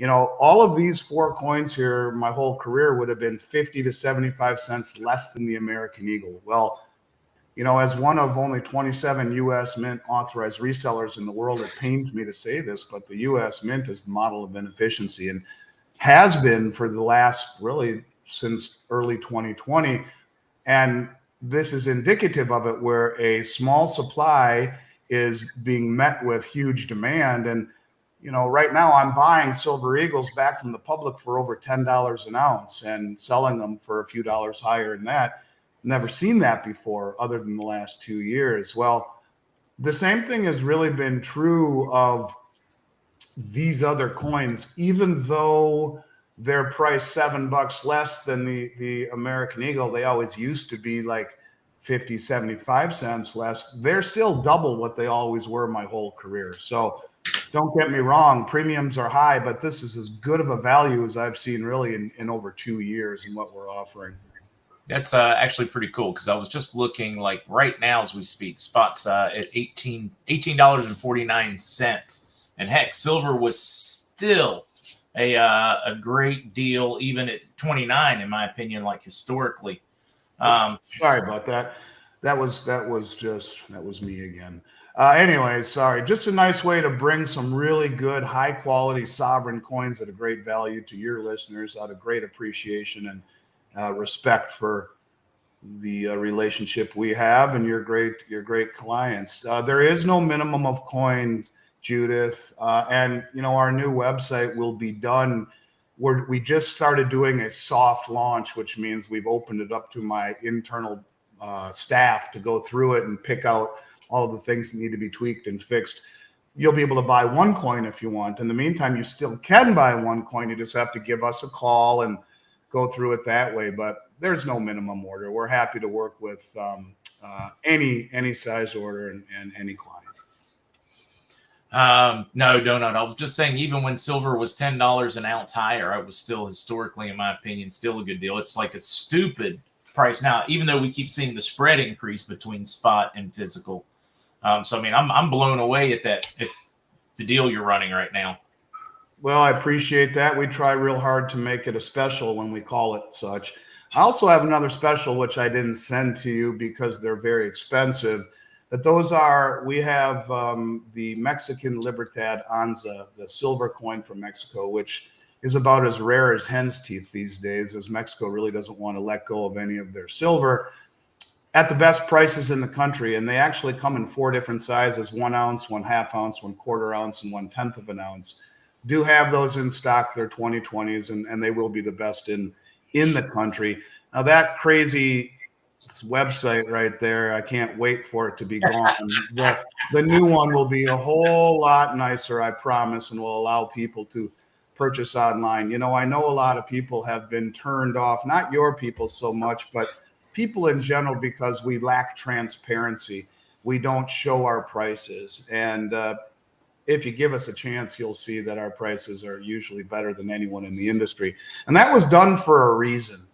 all of these 4 coins here, my whole career would have been 50 to 75 cents less than the American Eagle. Well, as one of only 27 U.S. Mint authorized resellers in the world, it pains me to say this, but the U.S. Mint is the model of inefficiency and has been for the last, really, since early 2020. And this is indicative of it, where a small supply is being met with huge demand. And right now I'm buying Silver Eagles back from the public for over $10 an ounce and selling them for a few dollars higher than that. Never seen that before, other than the last 2 years. Well, the same thing has really been true of these other coins, even though they're priced $7 less than the American Eagle. They always used to be like 50, 75 cents less. They're still double what they always were my whole career. So don't get me wrong, premiums are high, but this is as good of a value as I've seen really in over 2 years in what we're offering. That's actually pretty cool, because I was just looking, like right now as we speak, spots at $18.49. And heck, silver was still a great deal, even at 29, in my opinion, like historically. Sorry about that. That was me again. Anyway, sorry. Just a nice way to bring some really good, high quality sovereign coins at a great value to your listeners, out of great appreciation and respect for the relationship we have and your great clients. There is no minimum of coins, Judith, and our new website will be done. We just started doing a soft launch, which means we've opened it up to my internal staff to go through it and pick out all of the things that need to be tweaked and fixed. You'll be able to buy 1 coin if you want. In the meantime, you still can buy 1 coin. You just have to give us a call and go through it that way. But there's no minimum order. We're happy to work with any size order and any client. No, donut. I was just saying, even when silver was $10 an ounce higher, it was still historically, in my opinion, still a good deal. It's like a stupid price now, even though we keep seeing the spread increase between spot and physical. So I mean, I'm blown away at the deal you're running right now. Well, I appreciate that. We try real hard to make it a special when we call it such. I also have another special, which I didn't send to you because they're very expensive. But we have the Mexican Libertad Anza, the silver coin from Mexico, which is about as rare as hen's teeth these days, as Mexico really doesn't want to let go of any of their silver, at the best prices in the country. And they actually come in 4 different sizes: 1 ounce, 1/2 ounce, 1/4 ounce, and 1/10 of an ounce. Do have those in stock. They're 2020s, and they will be the best in the country. Now, that crazy website right there, I can't wait for it to be gone. The new one will be a whole lot nicer, I promise, and will allow people to purchase online. I know a lot of people have been turned off, not your people so much, but people in general, because we lack transparency. We don't show our prices. And if you give us a chance, you'll see that our prices are usually better than anyone in the industry. And that was done for a reason.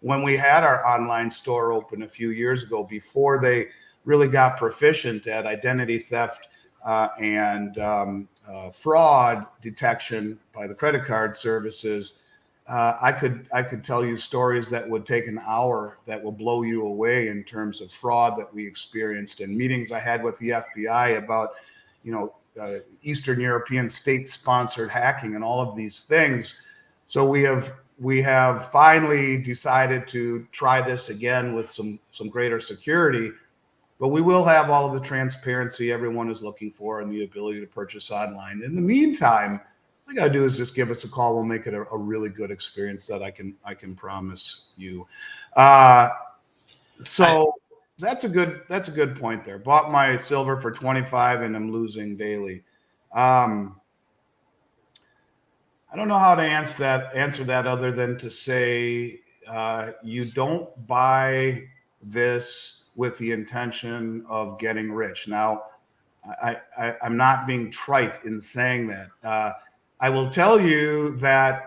When we had our online store open a few years ago, before they really got proficient at identity theft and fraud detection by the credit card services. I could tell you stories that would take an hour that will blow you away in terms of fraud that we experienced, and meetings I had with the FBI about, Eastern European state-sponsored hacking and all of these things. So we have finally decided to try this again with some greater security, but we will have all of the transparency everyone is looking for and the ability to purchase online. In the meantime, all you gotta do is just give us a call. We'll make it a really good experience that I can promise you. So that's a good point there. Bought my silver for 25 and I'm losing daily. I don't know how to answer that other than to say you don't buy this with the intention of getting rich. Now, I'm not being trite in saying that. I will tell you that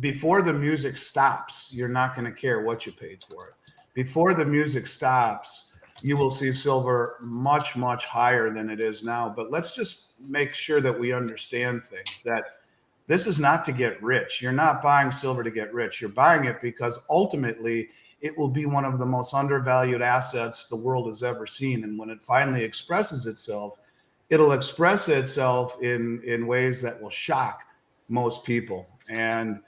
before the music stops, you're not going to care what you paid for it. Before the music stops, you will see silver much, much higher than it is now. But let's just make sure that we understand things, that this is not to get rich. You're not buying silver to get rich. You're buying it because ultimately it will be one of the most undervalued assets the world has ever seen. And when it finally expresses itself, it'll express itself in ways that will shock most people. And,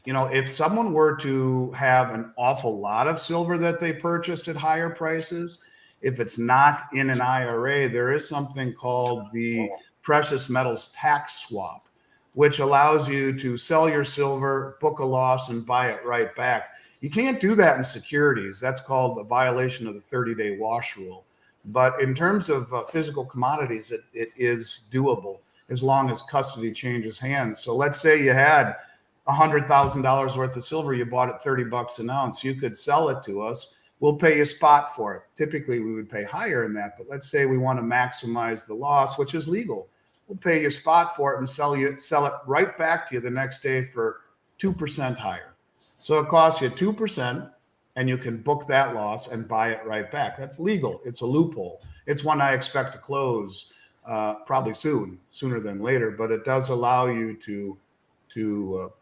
if someone were to have an awful lot of silver that they purchased at higher prices, if it's not in an IRA, there is something called the precious metals tax swap, which allows you to sell your silver, book a loss, and buy it right back. You can't do that in securities. That's called a violation of the 30-day wash rule. But in terms of physical commodities, it is doable as long as custody changes hands. So let's say you had $100,000 worth of silver, you bought it $30 an ounce. You could sell it to us. We'll pay you spot for it. Typically, we would pay higher than that. But let's say we want to maximize the loss, which is legal. We'll pay you spot for it and sell it right back to you the next day for 2% higher. So it costs you 2%, and you can book that loss and buy it right back. That's legal. It's a loophole. It's one I expect to close probably sooner than later. But it does allow you to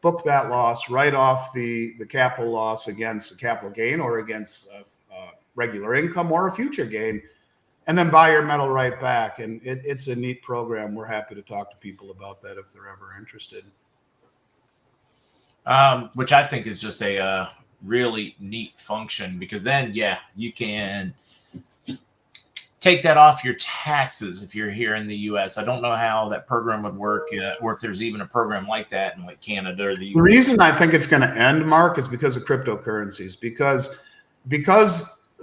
book that loss right off the capital loss against a capital gain or against regular income or a future gain, and then buy your metal right back. And it's a neat program. We're happy to talk to people about that if they're ever interested. Which I think is just a really neat function, because then, you can take that off your taxes if you're here in the U.S. I don't know how that program would work, or if there's even a program like that in like Canada or the U.S. The reason I think it's going to end, Mark, is because of cryptocurrencies. Because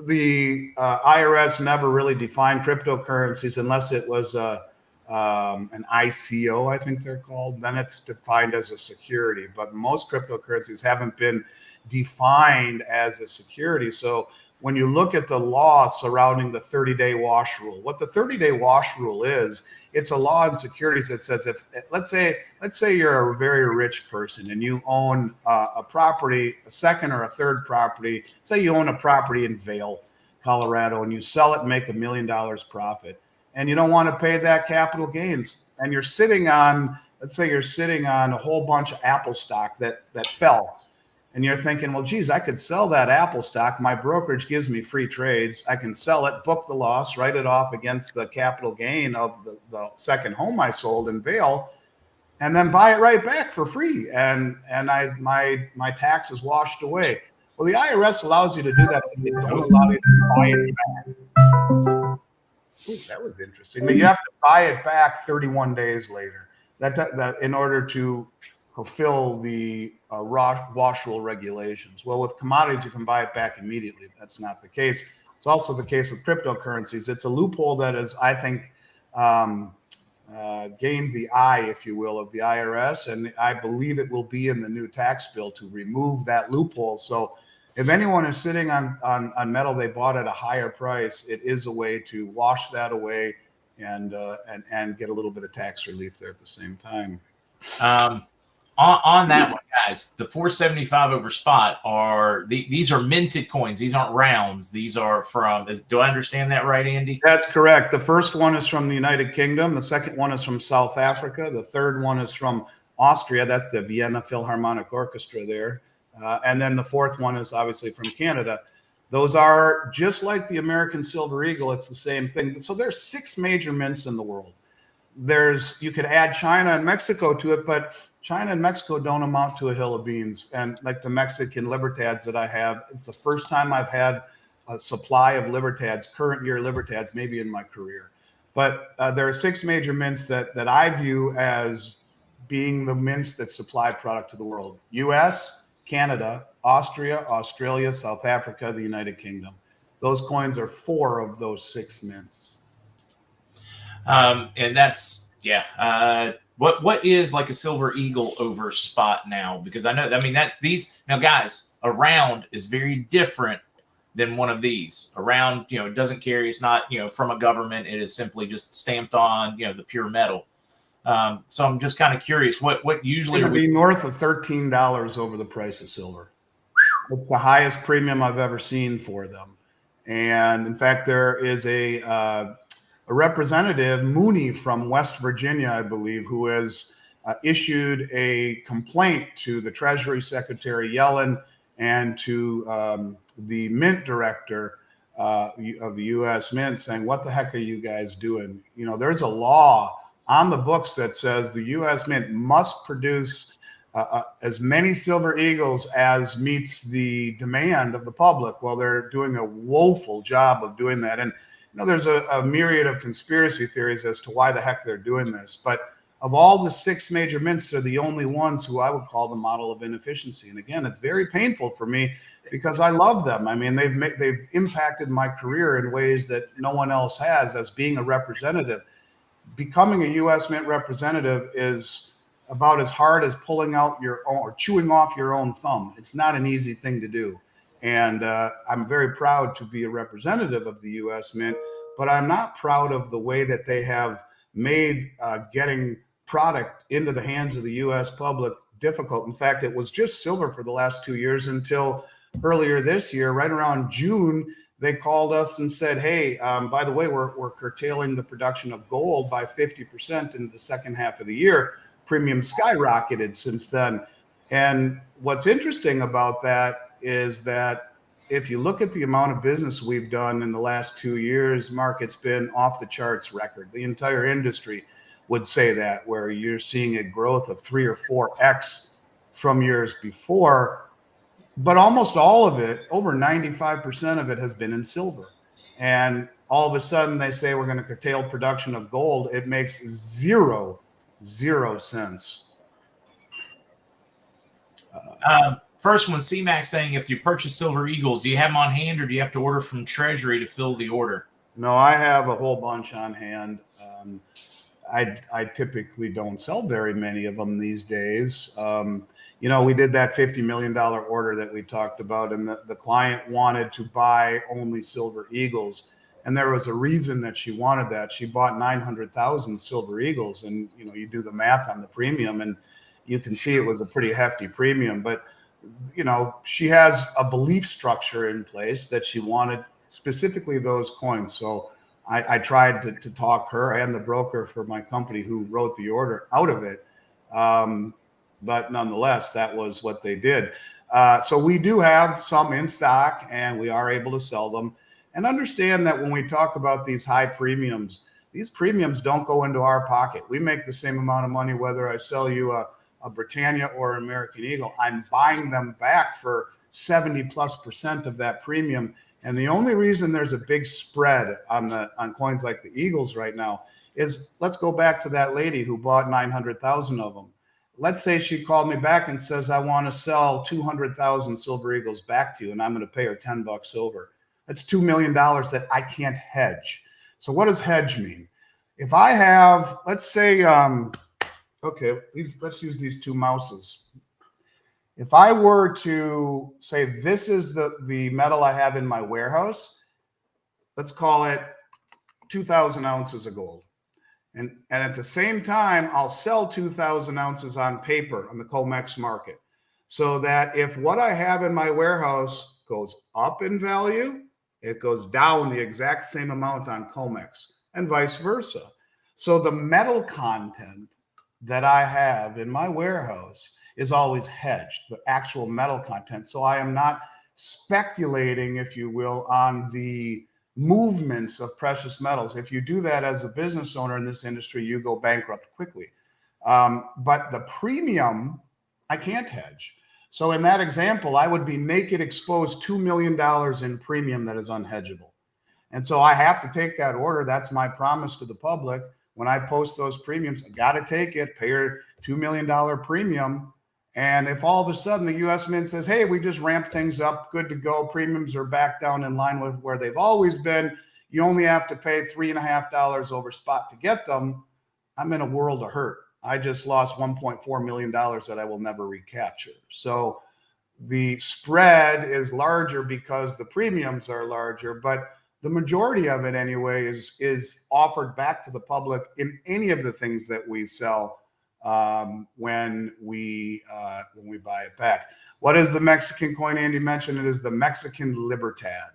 the IRS never really defined cryptocurrencies unless it was an ICO, I think they're called. Then it's defined as a security. But most cryptocurrencies haven't been defined as a security. So when you look at the law surrounding the 30-day wash rule, what the 30-day wash rule is, it's a law in securities that says if let's say you're a very rich person and you own a property, a second or a third property. Say you own a property in Vail, Colorado, and you sell it and make $1 million profit, and you don't want to pay that capital gains, and you're sitting on, let's say you're sitting on a whole bunch of Apple stock that fell. And you're thinking, well, geez, I could sell that Apple stock. My brokerage gives me free trades. I can sell it, book the loss, write it off against the capital gain of the second home I sold in Vail, and then buy it right back for free. And my tax is washed away. Well, the IRS allows you to do that, but they don't allow you to buy it back. Ooh, that was interesting. You have to buy it back 31 days later. That in order to fulfill the wash rule regulations. Well, with commodities, you can buy it back immediately. That's not the case. It's also the case with cryptocurrencies. It's a loophole that is, I think, gained the eye, if you will, of the IRS. And I believe it will be in the new tax bill to remove that loophole. So if anyone is sitting on metal they bought at a higher price, it is a way to wash that away and get a little bit of tax relief there at the same time. On that one, guys, the 475 over spot these are minted coins. These aren't rounds. These are from. Do I understand that right, Andy? That's correct. The first one is from the United Kingdom. The second one is from South Africa. The third one is from Austria. That's the Vienna Philharmonic Orchestra there. And then the fourth one is obviously from Canada. Those are just like the American Silver Eagle. It's the same thing. So there's 6 major mints in the world. You could add China and Mexico to it, but China and Mexico don't amount to a hill of beans. And like the Mexican Libertads that I have, it's the first time I've had a supply of Libertads, current year Libertads, maybe in my career. But there are 6 major mints that I view as being the mints that supply product to the world: US, Canada, Austria, Australia, South Africa, the United Kingdom. Those coins are 4 of those 6 mints. And that's, yeah. What is like a Silver Eagle over spot now? Because I mean, now guys, a round is very different than one of these. A round, it doesn't carry, it's not, from a government. It is simply just stamped on, the pure metal. So I'm just kind of curious, what usually it's going to be north of $13 over the price of silver. It's the highest premium I've ever seen for them. And in fact, there is a representative, Mooney from West Virginia, I believe, who has issued a complaint to the Treasury Secretary Yellen and to the Mint Director of the U.S. Mint, saying, "What the heck are you guys doing?" There's a law on the books that says the U.S. Mint must produce as many Silver Eagles as meets the demand of the public. Well, they're doing a woeful job of doing that. And there's a myriad of conspiracy theories as to why the heck they're doing this. But of all the 6 major mints, they're the only ones who I would call the model of inefficiency. And again, it's very painful for me because I love them. I mean, they've impacted my career in ways that no one else has as being a representative. Becoming a U.S. Mint representative is about as hard as pulling out your own or chewing off your own thumb. It's not an easy thing to do. And I'm very proud to be a representative of the U.S. Mint, but I'm not proud of the way that they have made getting product into the hands of the U.S. public difficult. In fact, it was just silver for the last 2 years until earlier this year, right around June. They called us and said, "Hey, by the way, we're curtailing the production of gold by 50% in the second half of the year." Premium skyrocketed since then. And what's interesting about that is that if you look at the amount of business we've done in the last 2 years, Mark, it's been off the charts record. The entire industry would say that, where you're seeing a growth of 3 or 4x from years before. But almost all of it, over 95% of it, has been in silver. And all of a sudden they say we're going to curtail production of gold. It makes zero sense. First one, C-Mac saying, if you purchase Silver Eagles, do you have them on hand or do you have to order from Treasury to fill the order? No, I have a whole bunch on hand. I typically don't sell very many of them these days. We did that $50 million order that we talked about, and the client wanted to buy only Silver Eagles. And there was a reason that she wanted that. She bought 900,000 Silver Eagles, and you do the math on the premium, and you can see it was a pretty hefty premium. But she has a belief structure in place that she wanted specifically those coins. So I tried to talk her and the broker for my company who wrote the order out of it. But nonetheless, that was what they did. So we do have some in stock, and we are able to sell them. And understand that when we talk about these high premiums, these premiums don't go into our pocket. We make the same amount of money whether I sell you a Britannia or an American Eagle. I'm buying them back for 70+% of that premium. And the only reason there's a big spread on coins like the Eagles right now is, let's go back to that lady who bought 900,000 of them. Let's say she called me back and says, "I want to sell 200,000 Silver Eagles back to you, and I'm going to pay her $10 over." That's $2 million that I can't hedge. So what does hedge mean? If I have, let's say, okay, let's use these 2 mouses. If I were to say this is the metal I have in my warehouse, let's call it 2,000 ounces of gold. And at the same time, I'll sell 2,000 ounces on paper on the COMEX market, so that if what I have in my warehouse goes up in value, it goes down the exact same amount on COMEX, and vice versa. So the metal content that I have in my warehouse is always hedged, the actual metal content. So I am not speculating, if you will, on the movements of precious metals. If you do that as a business owner in this industry, you go bankrupt quickly. But the premium, I can't hedge. So in that example, I would be naked exposed $2 million in premium that is unhedgeable. And so I have to take that order. That's my promise to the public. When I post those premiums, I got to take it, pay your $2 million premium. And if all of a sudden the U.S. Mint says, hey, we just ramped things up, good to go, premiums are back down in line with where they've always been, you only have to pay $3.50 over spot to get them, I'm in a world of hurt. I just lost $1.4 million that I will never recapture. So the spread is larger because the premiums are larger, but the majority of it anyway is offered back to the public in any of the things that we sell when we buy it back. What is the Mexican coin? Andy mentioned it is the Mexican Libertad.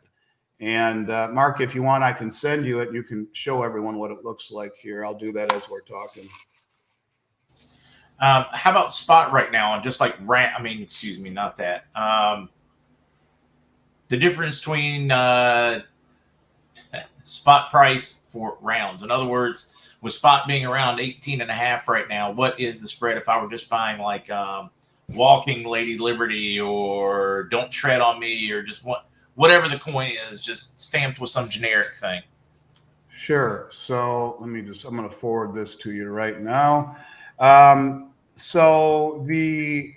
And Mark, if you want, I can send you it. You can show everyone what it looks like here. I'll do that as we're talking. How about spot right now? And just like excuse me, not that. The difference between spot price for rounds. In other words, with spot being around 18.5 right now, what is the spread if I were just buying like Walking Lady Liberty or Don't Tread on Me or just whatever the coin is, just stamped with some generic thing? Sure. So I'm going to forward this to you right now. So give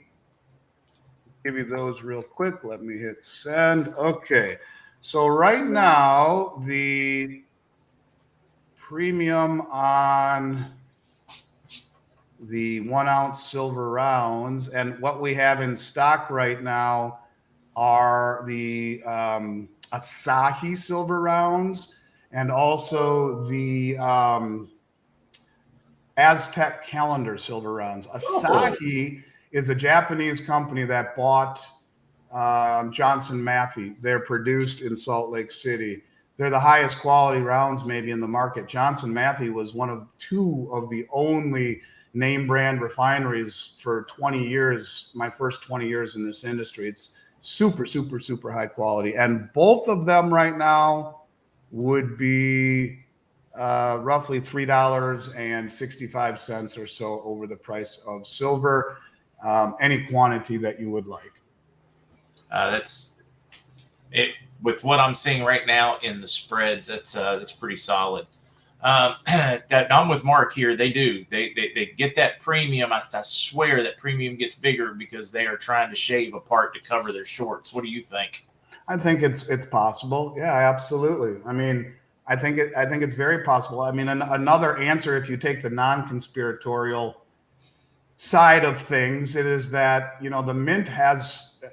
you those real quick. Let me hit send. Okay. So right now, the premium on the 1 ounce silver rounds, and what we have in stock right now are the Asahi silver rounds and also the Aztec calendar silver rounds. Asahi is a Japanese company that bought Johnson Matthey. They're produced in Salt Lake City. They're the highest quality rounds maybe in the market. Johnson Matthey was one of 2 of the only name brand refineries for 20 years, my first 20 years in this industry. It's super, super, super high quality. And both of them right now would be roughly $3.65 or so over the price of silver, any quantity that you would like. That's it. With what I'm seeing right now in the spreads, that's pretty solid. I'm with Mark here. They do. They get that premium. I swear that premium gets bigger because they are trying to shave a part to cover their shorts. What do you think? I think it's possible. Yeah, absolutely. I mean, I think it's very possible. I mean, another answer, if you take the non-conspiratorial side of things, it is that, the mint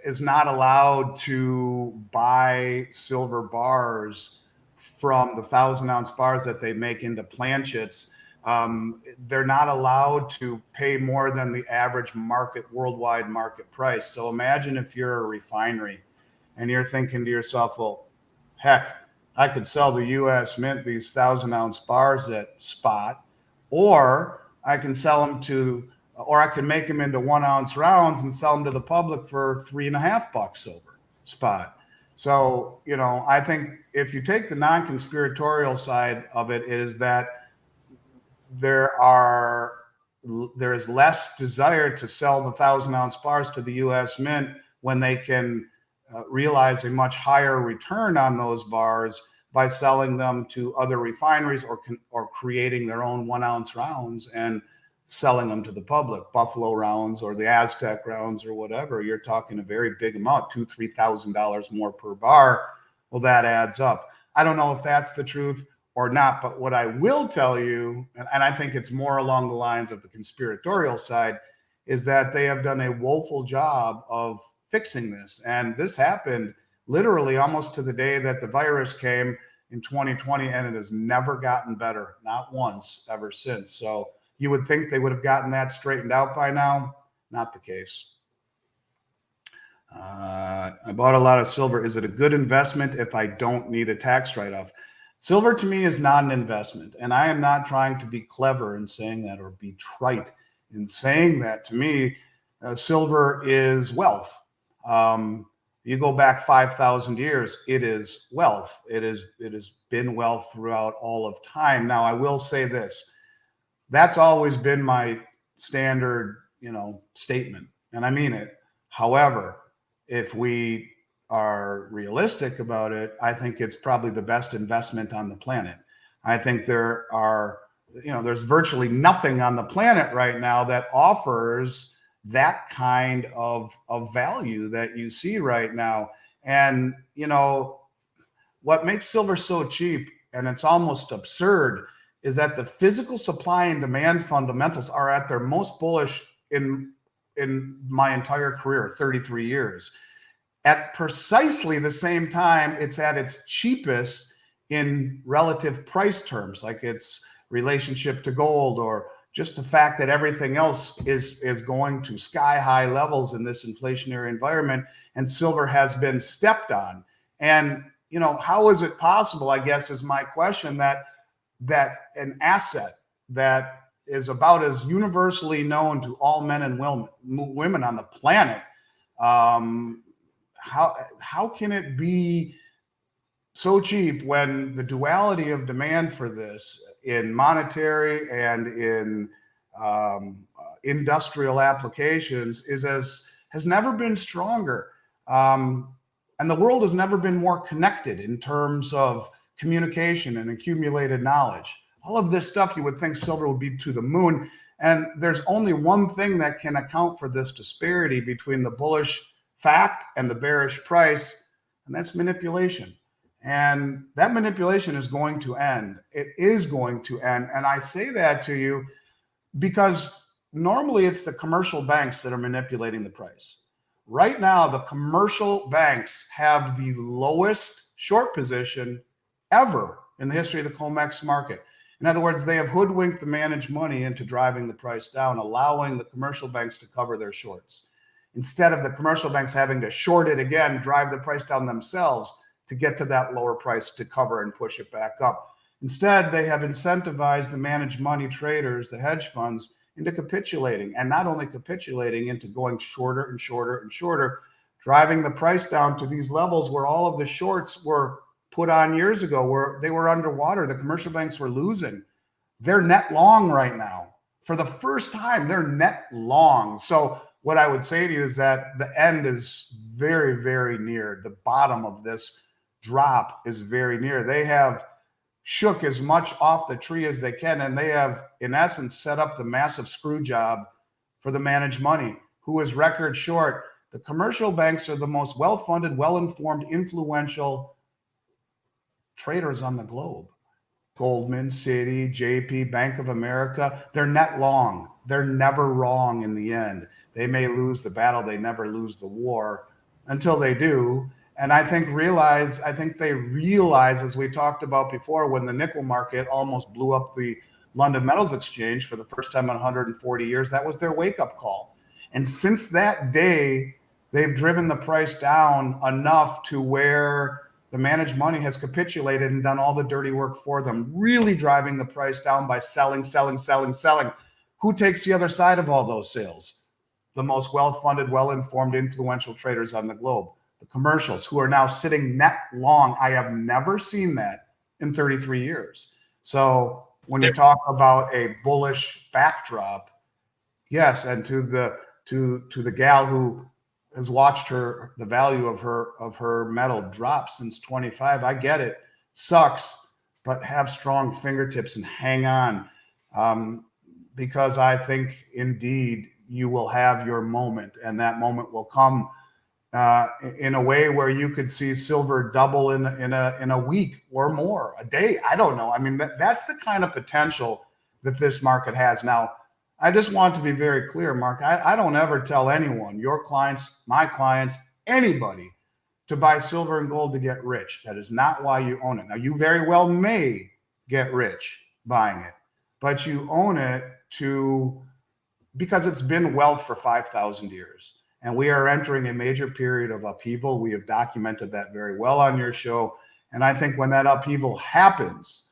is not allowed to buy silver bars from the 1,000-ounce bars that they make into planchets. They're not allowed to pay more than the average worldwide market price. So imagine if you're a refinery and you're thinking to yourself, well, heck, I could sell the U.S. Mint these 1,000-ounce bars at spot, or I can or I can make them into 1 ounce rounds and sell them to the public for $3.50 over spot. So, I think if you take the non-conspiratorial side of it, is that there is less desire to sell the 1,000-ounce bars to the U.S. Mint when they can realize a much higher return on those bars by selling them to other refineries or creating their own 1 ounce rounds and selling them to the public, Buffalo rounds or the Aztec rounds or whatever. You're talking a very big amount, $2,000-$3,000 more per bar. Well, that adds up. I don't know if that's the truth or not, but what I will tell you, and I think it's more along the lines of the conspiratorial side, is that they have done a woeful job of fixing this. And this happened literally almost to the day that the virus came. in 2020, and it has never gotten better, not once, ever since. So you would think they would have gotten that straightened out by now. Not the case. I bought a lot of silver. Is it a good investment if I don't need a tax write-off? Silver to me is not an investment, and I am not trying to be clever in saying that or be trite in saying that. To me, silver is wealth. You go back 5,000 years, it is wealth. It has been wealth throughout all of time. Now, I will say this. That's always been my standard, statement, and I mean it. However, if we are realistic about it, I think it's probably the best investment on the planet. I think there's virtually nothing on the planet right now that offers that kind of value that you see right now. And, what makes silver so cheap, and it's almost absurd, is that the physical supply and demand fundamentals are at their most bullish in my entire career, 33 years. At precisely the same time, it's at its cheapest in relative price terms, like its relationship to gold, or just the fact that everything else is going to sky high levels in this inflationary environment, and silver has been stepped on. And, how is it possible, I guess, is my question, that an asset that is about as universally known to all men and women on the planet, how can it be so cheap when the duality of demand for this in monetary and in industrial applications has never been stronger, and the world has never been more connected in terms of communication and accumulated knowledge. All of this stuff, you would think silver would be to the moon, and there's only one thing that can account for this disparity between the bullish fact and the bearish price, and that's manipulation. And that manipulation is going to end. It is going to end. And I say that to you because normally it's the commercial banks that are manipulating the price. Right now, the commercial banks have the lowest short position ever in the history of the COMEX market. In other words, they have hoodwinked the managed money into driving the price down, allowing the commercial banks to cover their shorts, instead of the commercial banks having to short it again, drive the price down themselves to get to that lower price to cover and push it back up. Instead, they have incentivized the managed money traders, the hedge funds, into capitulating, and not only capitulating, into going shorter and shorter and shorter, driving the price down to these levels where all of the shorts were put on years ago, where they were underwater. The commercial banks were losing. They're net long right now. For the first time, they're net long. So what I would say to you is that the end is very, very near. The bottom of this drop is very near. They have shook as much off the tree as they can, and they have, in essence, set up the massive screw job for the managed money, who is record short. The commercial banks are the most well-funded, well-informed, influential traders on the globe. Goldman, Citi, JP, Bank of America, they're net long. They're never wrong in the end. They may lose the battle, they never lose the war until they do. And I think they realize, as we talked about before, when the nickel market almost blew up the London Metals Exchange for the first time in 140 years, that was their wake-up call. And since that day, they've driven the price down enough to where the managed money has capitulated and done all the dirty work for them, really driving the price down by selling. Who takes the other side of all those sales? The most well-funded, well-informed, influential traders on the globe. The commercials, who are now sitting net long. I have never seen that in 33 years. So when you talk about a bullish backdrop, yes, and to the gal who has watched the value of her metal drop since 25, I get it. Sucks, but have strong fingertips and hang on, because I think indeed you will have your moment, and that moment will come in a way where you could see silver double in a week or more, a day. I don't know. I mean, that's the kind of potential that this market has. Now, I just want to be very clear, Mark. I don't ever tell anyone, your clients, my clients, anybody, to buy silver and gold to get rich. That is not why you own it. Now, you very well may get rich buying it, but you own it because it's been wealth for 5,000 years. And we are entering a major period of upheaval. We have documented that very well on your show. And I think when that upheaval happens,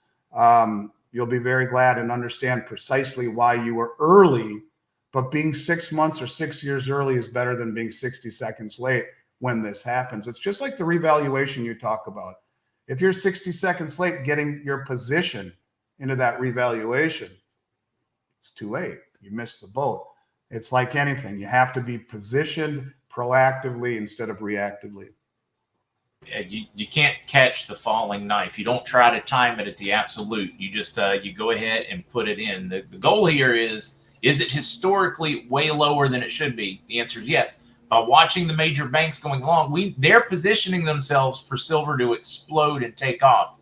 you'll be very glad and understand precisely why you were early. But being 6 months or 6 years early is better than being 60 seconds late when this happens. It's just like the revaluation you talk about. If you're 60 seconds late getting your position into that revaluation, it's too late. You missed the boat. It's like anything. You have to be positioned proactively instead of reactively. You can't catch the falling knife. You don't try to time it at the absolute. You just you go ahead and put it in. The goal here is it historically way lower than it should be? The answer is yes. By watching the major banks going along, they're positioning themselves for silver to explode and take off.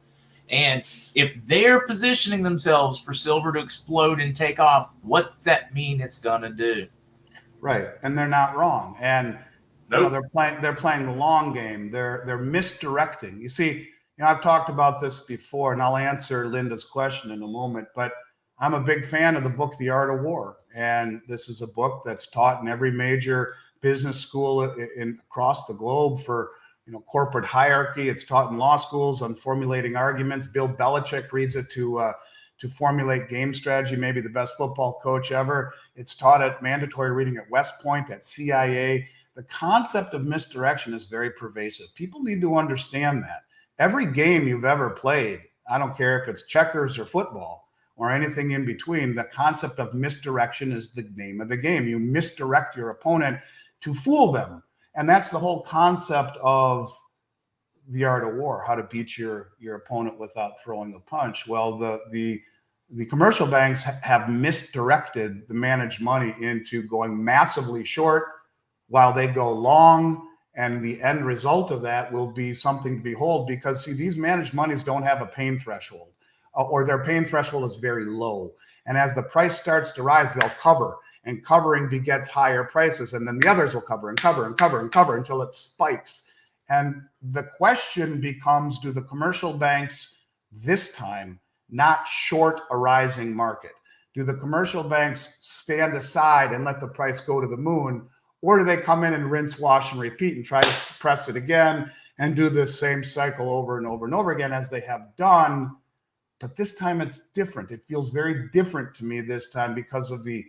And if they're positioning themselves for silver to explode and take off, what's that mean it's gonna do? Right, and they're not wrong. And nope. They're playing the long game. They're misdirecting. You see, I've talked about this before, and I'll answer Linda's question in a moment. But I'm a big fan of the book The Art of War, and this is a book that's taught in every major business school across the globe for corporate hierarchy. It's taught in law schools on formulating arguments. Bill Belichick reads it to formulate game strategy, maybe the best football coach ever. It's taught at mandatory reading at West Point, at CIA. The concept of misdirection is very pervasive. People need to understand that. Every game you've ever played, I don't care if it's checkers or football or anything in between, the concept of misdirection is the name of the game. You misdirect your opponent to fool them. And that's the whole concept of The Art of War, how to beat your opponent without throwing a punch. Well, the commercial banks have misdirected the managed money into going massively short while they go long. And the end result of that will be something to behold, because, see, these managed monies don't have a pain threshold, or their pain threshold is very low. And as the price starts to rise, they'll cover. And covering begets higher prices. And then the others will cover and cover and cover and cover until it spikes. And the question becomes, do the commercial banks this time not short a rising market? Do the commercial banks stand aside and let the price go to the moon? Or do they come in and rinse, wash, and repeat and try to suppress it again and do this same cycle over and over and over again, as they have done? But this time it's different. It feels very different to me this time because of the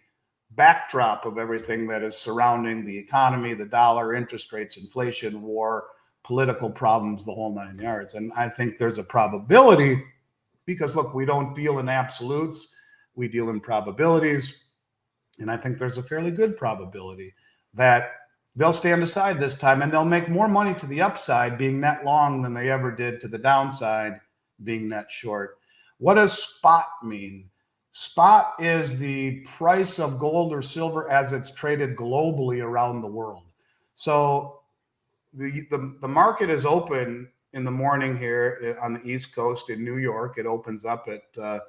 backdrop of everything that is surrounding the economy, the dollar, interest rates, inflation, war, political problems, the whole nine yards. And I think there's a probability, because, look, we don't deal in absolutes, we deal in probabilities. And I think there's a fairly good probability that they'll stand aside this time, and they'll make more money to the upside being net long than they ever did to the downside being net short. What does spot mean? Spot is the price of gold or silver as it's traded globally around the world. So the market is open in the morning here on the East Coast in New York. It opens up at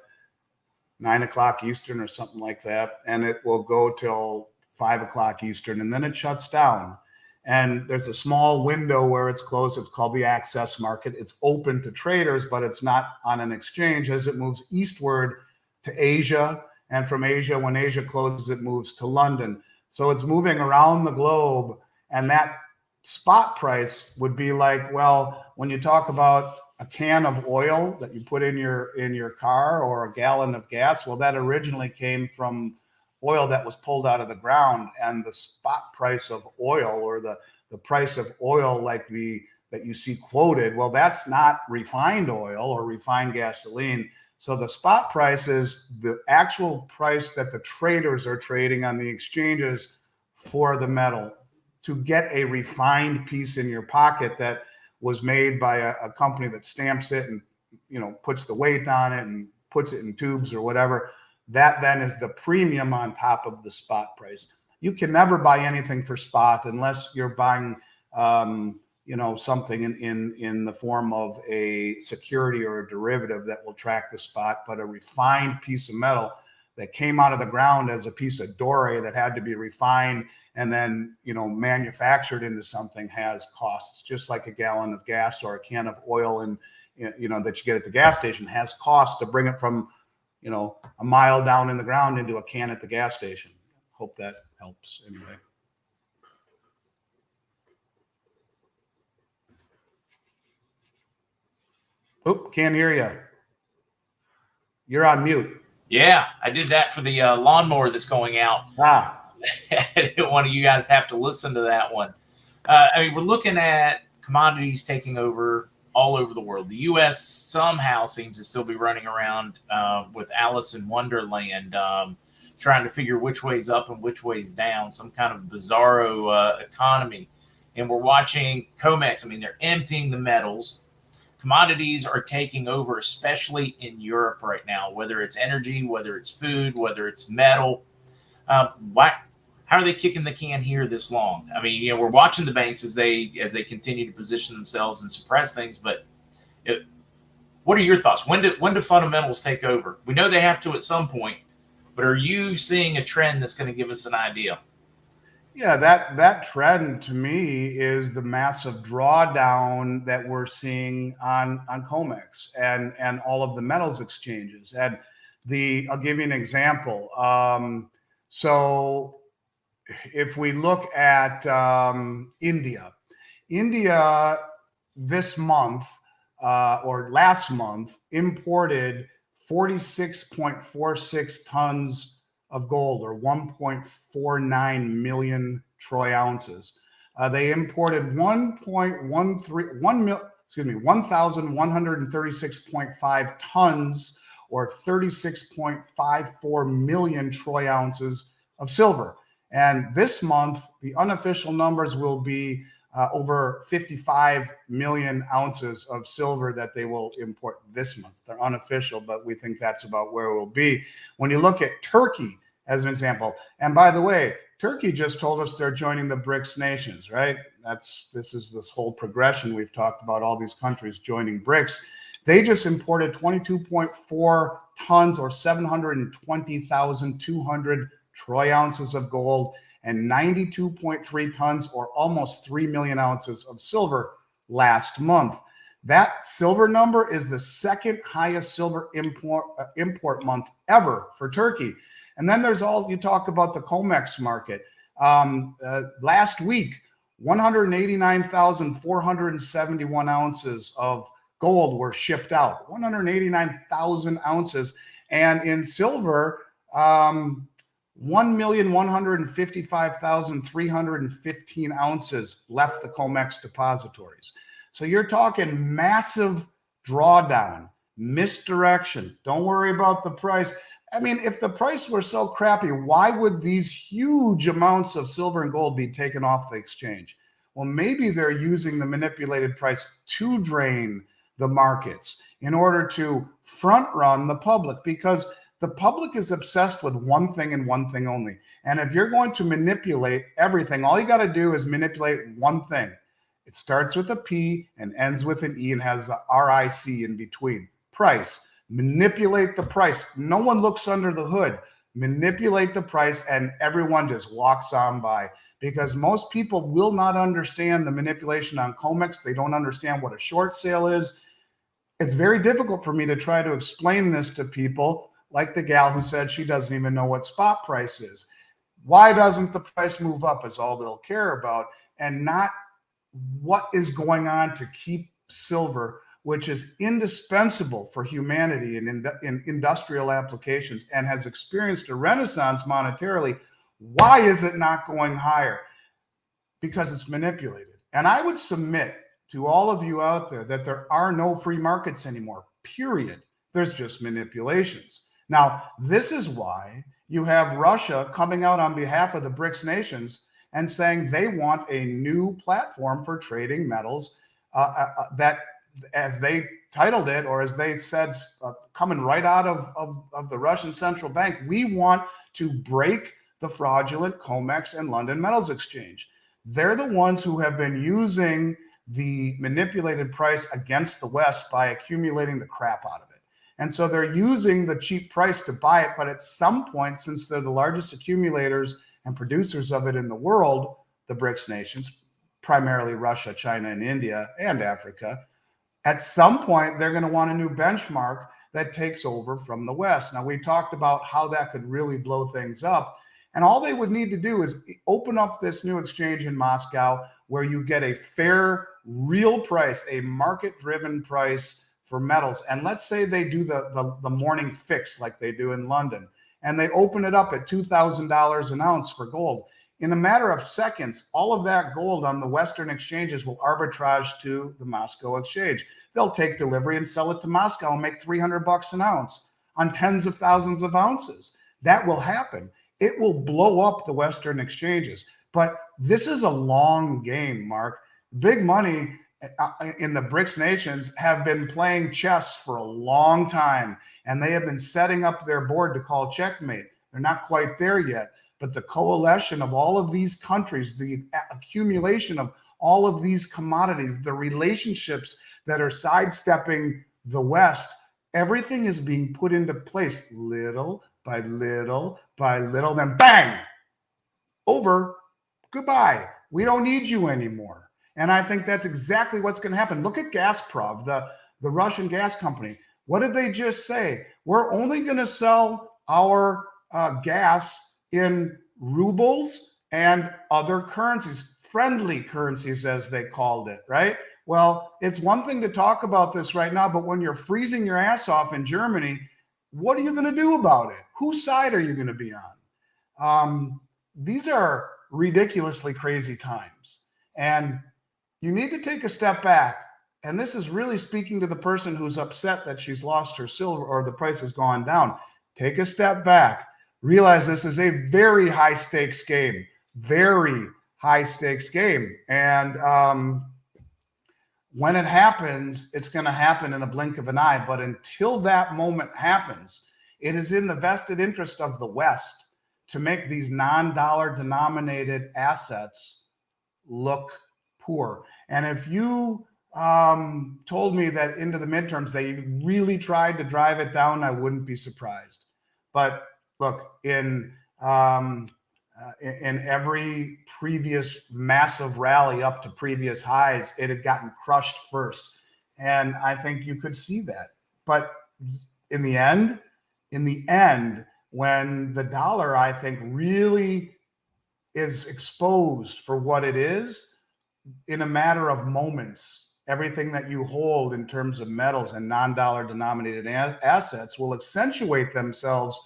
9 o'clock Eastern or something like that, and it will go till 5 o'clock Eastern, and then it shuts down. And there's a small window where it's closed. It's called the access market. It's open to traders, but it's not on an exchange. As it moves eastward to Asia, and from Asia, when Asia closes, it moves to London. So it's moving around the globe, and that spot price would be like, well, when you talk about a can of oil that you put in your car, or a gallon of gas, well, that originally came from oil that was pulled out of the ground. And the spot price of oil, or the price of oil like that you see quoted, well, that's not refined oil or refined gasoline. So the spot price is the actual price that the traders are trading on the exchanges for the metal, to get a refined piece in your pocket that was made by a company that stamps it and puts the weight on it and puts it in tubes or whatever. That then is the premium on top of the spot price. You can never buy anything for spot unless you're buying something in the form of a security or a derivative that will track the spot. But a refined piece of metal, that came out of the ground as a piece of doré that had to be refined and then, manufactured into something has costs, just like a gallon of gas or a can of oil that you get at the gas station has costs to bring it from, a mile down in the ground into a can at the gas station. Hope that helps anyway. Oop, can't hear you. You're on mute. Yeah, I did that for the lawnmower that's going out. I didn't want you guys to have to listen to that one. We're looking at commodities taking over all over the world. The U.S. somehow seems to still be running around with Alice in Wonderland, trying to figure which way's up and which way's down, some kind of bizarro economy. And we're watching COMEX. They're emptying the metals. Commodities are taking over, especially in Europe right now, whether it's energy, whether it's food, whether it's metal. How are they kicking the can here this long? We're watching the banks as they continue to position themselves and suppress things. But what are your thoughts? When do fundamentals take over? We know they have to at some point, but are you seeing a trend that's going to give us an idea? Yeah, that trend to me is the massive drawdown that we're seeing on COMEX and all of the metals exchanges. And I'll give you an example. So if we look at India this month or last month imported 46.46 tons of gold, or 1.49 million troy ounces. They imported 1,136.5 tons, or 36.54 million troy ounces of silver. And this month, the unofficial numbers will be over 55 million ounces of silver that they will import this month. They're unofficial, but we think that's about where it will be. When you look at Turkey as an example, and by the way, Turkey just told us they're joining the BRICS nations, right? This is this whole progression we've talked about, all these countries joining BRICS. They just imported 22.4 tons, or 720,200 troy ounces of gold, and 92.3 tons, or almost 3 million ounces of silver last month. That silver number is the second highest silver import month ever for Turkey. And then you talk about the COMEX market. Last week, 189,471 ounces of gold were shipped out, 189,000 ounces. And in silver, 1,155,315 ounces left the COMEX depositories. So you're talking massive drawdown, misdirection. Don't worry about the price. If the price were so crappy, why would these huge amounts of silver and gold be taken off the exchange? Well, maybe they're using the manipulated price to drain the markets in order to front run the public, because the public is obsessed with one thing and one thing only. And if you're going to manipulate everything, all you got to do is manipulate one thing. It starts with a P and ends with an E and has a RIC in between. Price. Manipulate the price. No one looks under the hood. Manipulate the price, and everyone just walks on by, because most people will not understand the manipulation on COMEX. They don't understand what a short sale is. It's very difficult for me to try to explain this to people, like the gal who said she doesn't even know what spot price is. Why doesn't the price move up is all they'll care about, and not what is going on to keep silver, which is indispensable for humanity in industrial applications and has experienced a renaissance monetarily. Why is it not going higher? Because it's manipulated. And I would submit to all of you out there that there are no free markets anymore, period. There's just manipulations. Now, this is why you have Russia coming out on behalf of the BRICS nations and saying they want a new platform for trading metals that, as they titled it, or as they said, coming right out of the Russian central bank, we want to break the fraudulent COMEX and London Metals Exchange. They're the ones who have been using the manipulated price against the West by accumulating the crap out of it. And so they're using the cheap price to buy it. But at some point, since they're the largest accumulators and producers of it in the world, the BRICS nations, primarily Russia, China, and India, and Africa, at some point, they're going to want a new benchmark that takes over from the West. Now, we talked about how that could really blow things up. And all they would need to do is open up this new exchange in Moscow where you get a fair, real price, a market-driven price for metals. And let's say they do the morning fix like they do in London, and they open it up at $2,000 an ounce for gold. In a matter of seconds, all of that gold on the Western exchanges will arbitrage to the Moscow exchange. They'll take delivery and sell it to Moscow and make $300 an ounce on tens of thousands of ounces. That will happen. It will blow up the Western exchanges. But this is a long game, Mark. Big money in the BRICS nations have been playing chess for a long time, and they have been setting up their board to call checkmate. They're not quite there yet. But the coalition of all of these countries, the accumulation of all of these commodities, the relationships that are sidestepping the West, everything is being put into place little by little by little. Then bang, over, goodbye. We don't need you anymore. And I think that's exactly what's going to happen. Look at Gazprom, the Russian gas company. What did they just say? We're only going to sell our gas in rubles and other currencies, friendly currencies, as they called it, right? Well, it's one thing to talk about this right now, but when you're freezing your ass off in Germany, what are you going to do about it? Whose side are you going to be on? These are ridiculously crazy times, and you need to take a step back. And this is really speaking to the person who's upset that she's lost her silver or the price has gone down. Take a step back. Realize this is a very high stakes game, very high stakes game. And when it happens, it's going to happen in a blink of an eye. But until that moment happens, it is in the vested interest of the West to make these non-dollar denominated assets look poor. And if you told me that into the midterms, they really tried to drive it down, I wouldn't be surprised. But look, in every previous massive rally up to previous highs, it had gotten crushed first. And I think you could see that. But in the end, when the dollar, I think, really is exposed for what it is, in a matter of moments, everything that you hold in terms of metals and non-dollar denominated assets will accentuate themselves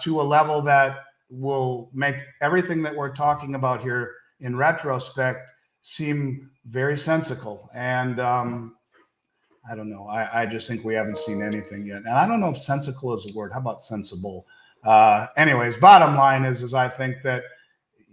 to a level that will make everything that we're talking about here in retrospect seem very sensical. And I don't know. I just think we haven't seen anything yet. And I don't know if sensical is a word. How about sensible? Anyways, bottom line is I think that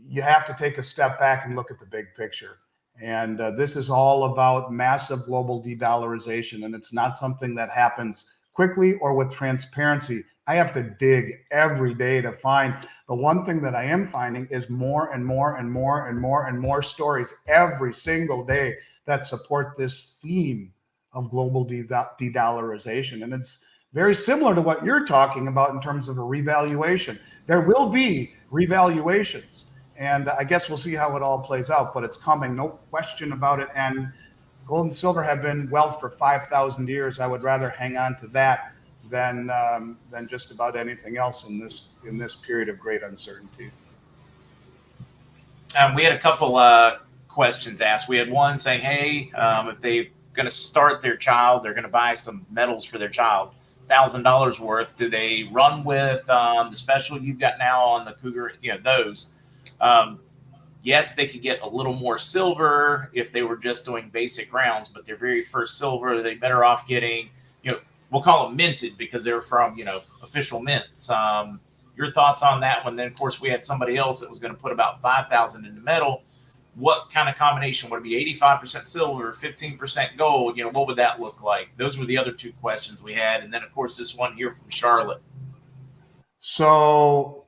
you have to take a step back and look at the big picture. And this is all about massive global de-dollarization. And it's not something that happens quickly or with transparency. I have to dig every day to find. But one thing that I am finding is more and more and more and more and more stories every single day that support this theme of global de-dollarization. And it's very similar to what you're talking about in terms of a revaluation. There will be revaluations. And I guess we'll see how it all plays out, but it's coming, no question about it. And gold and silver have been wealth for 5,000 years. I would rather hang on to that than just about anything else in this period of great uncertainty. We had a couple questions asked. We had one saying, hey, if they're going to start their child, they're going to buy some metals for their child, $1,000 worth. Do they run with the special you've got now on the Cougar, those? Yes, they could get a little more silver if they were just doing basic rounds, but their very first silver, they're better off getting, we'll call them minted because they're from, official mints. Your thoughts on that one? Then, of course, we had somebody else that was going to put about 5,000 into metal. What kind of combination? Would it be 85% silver, 15% gold? What would that look like? Those were the other two questions we had. And then, of course, this one here from Charlotte. So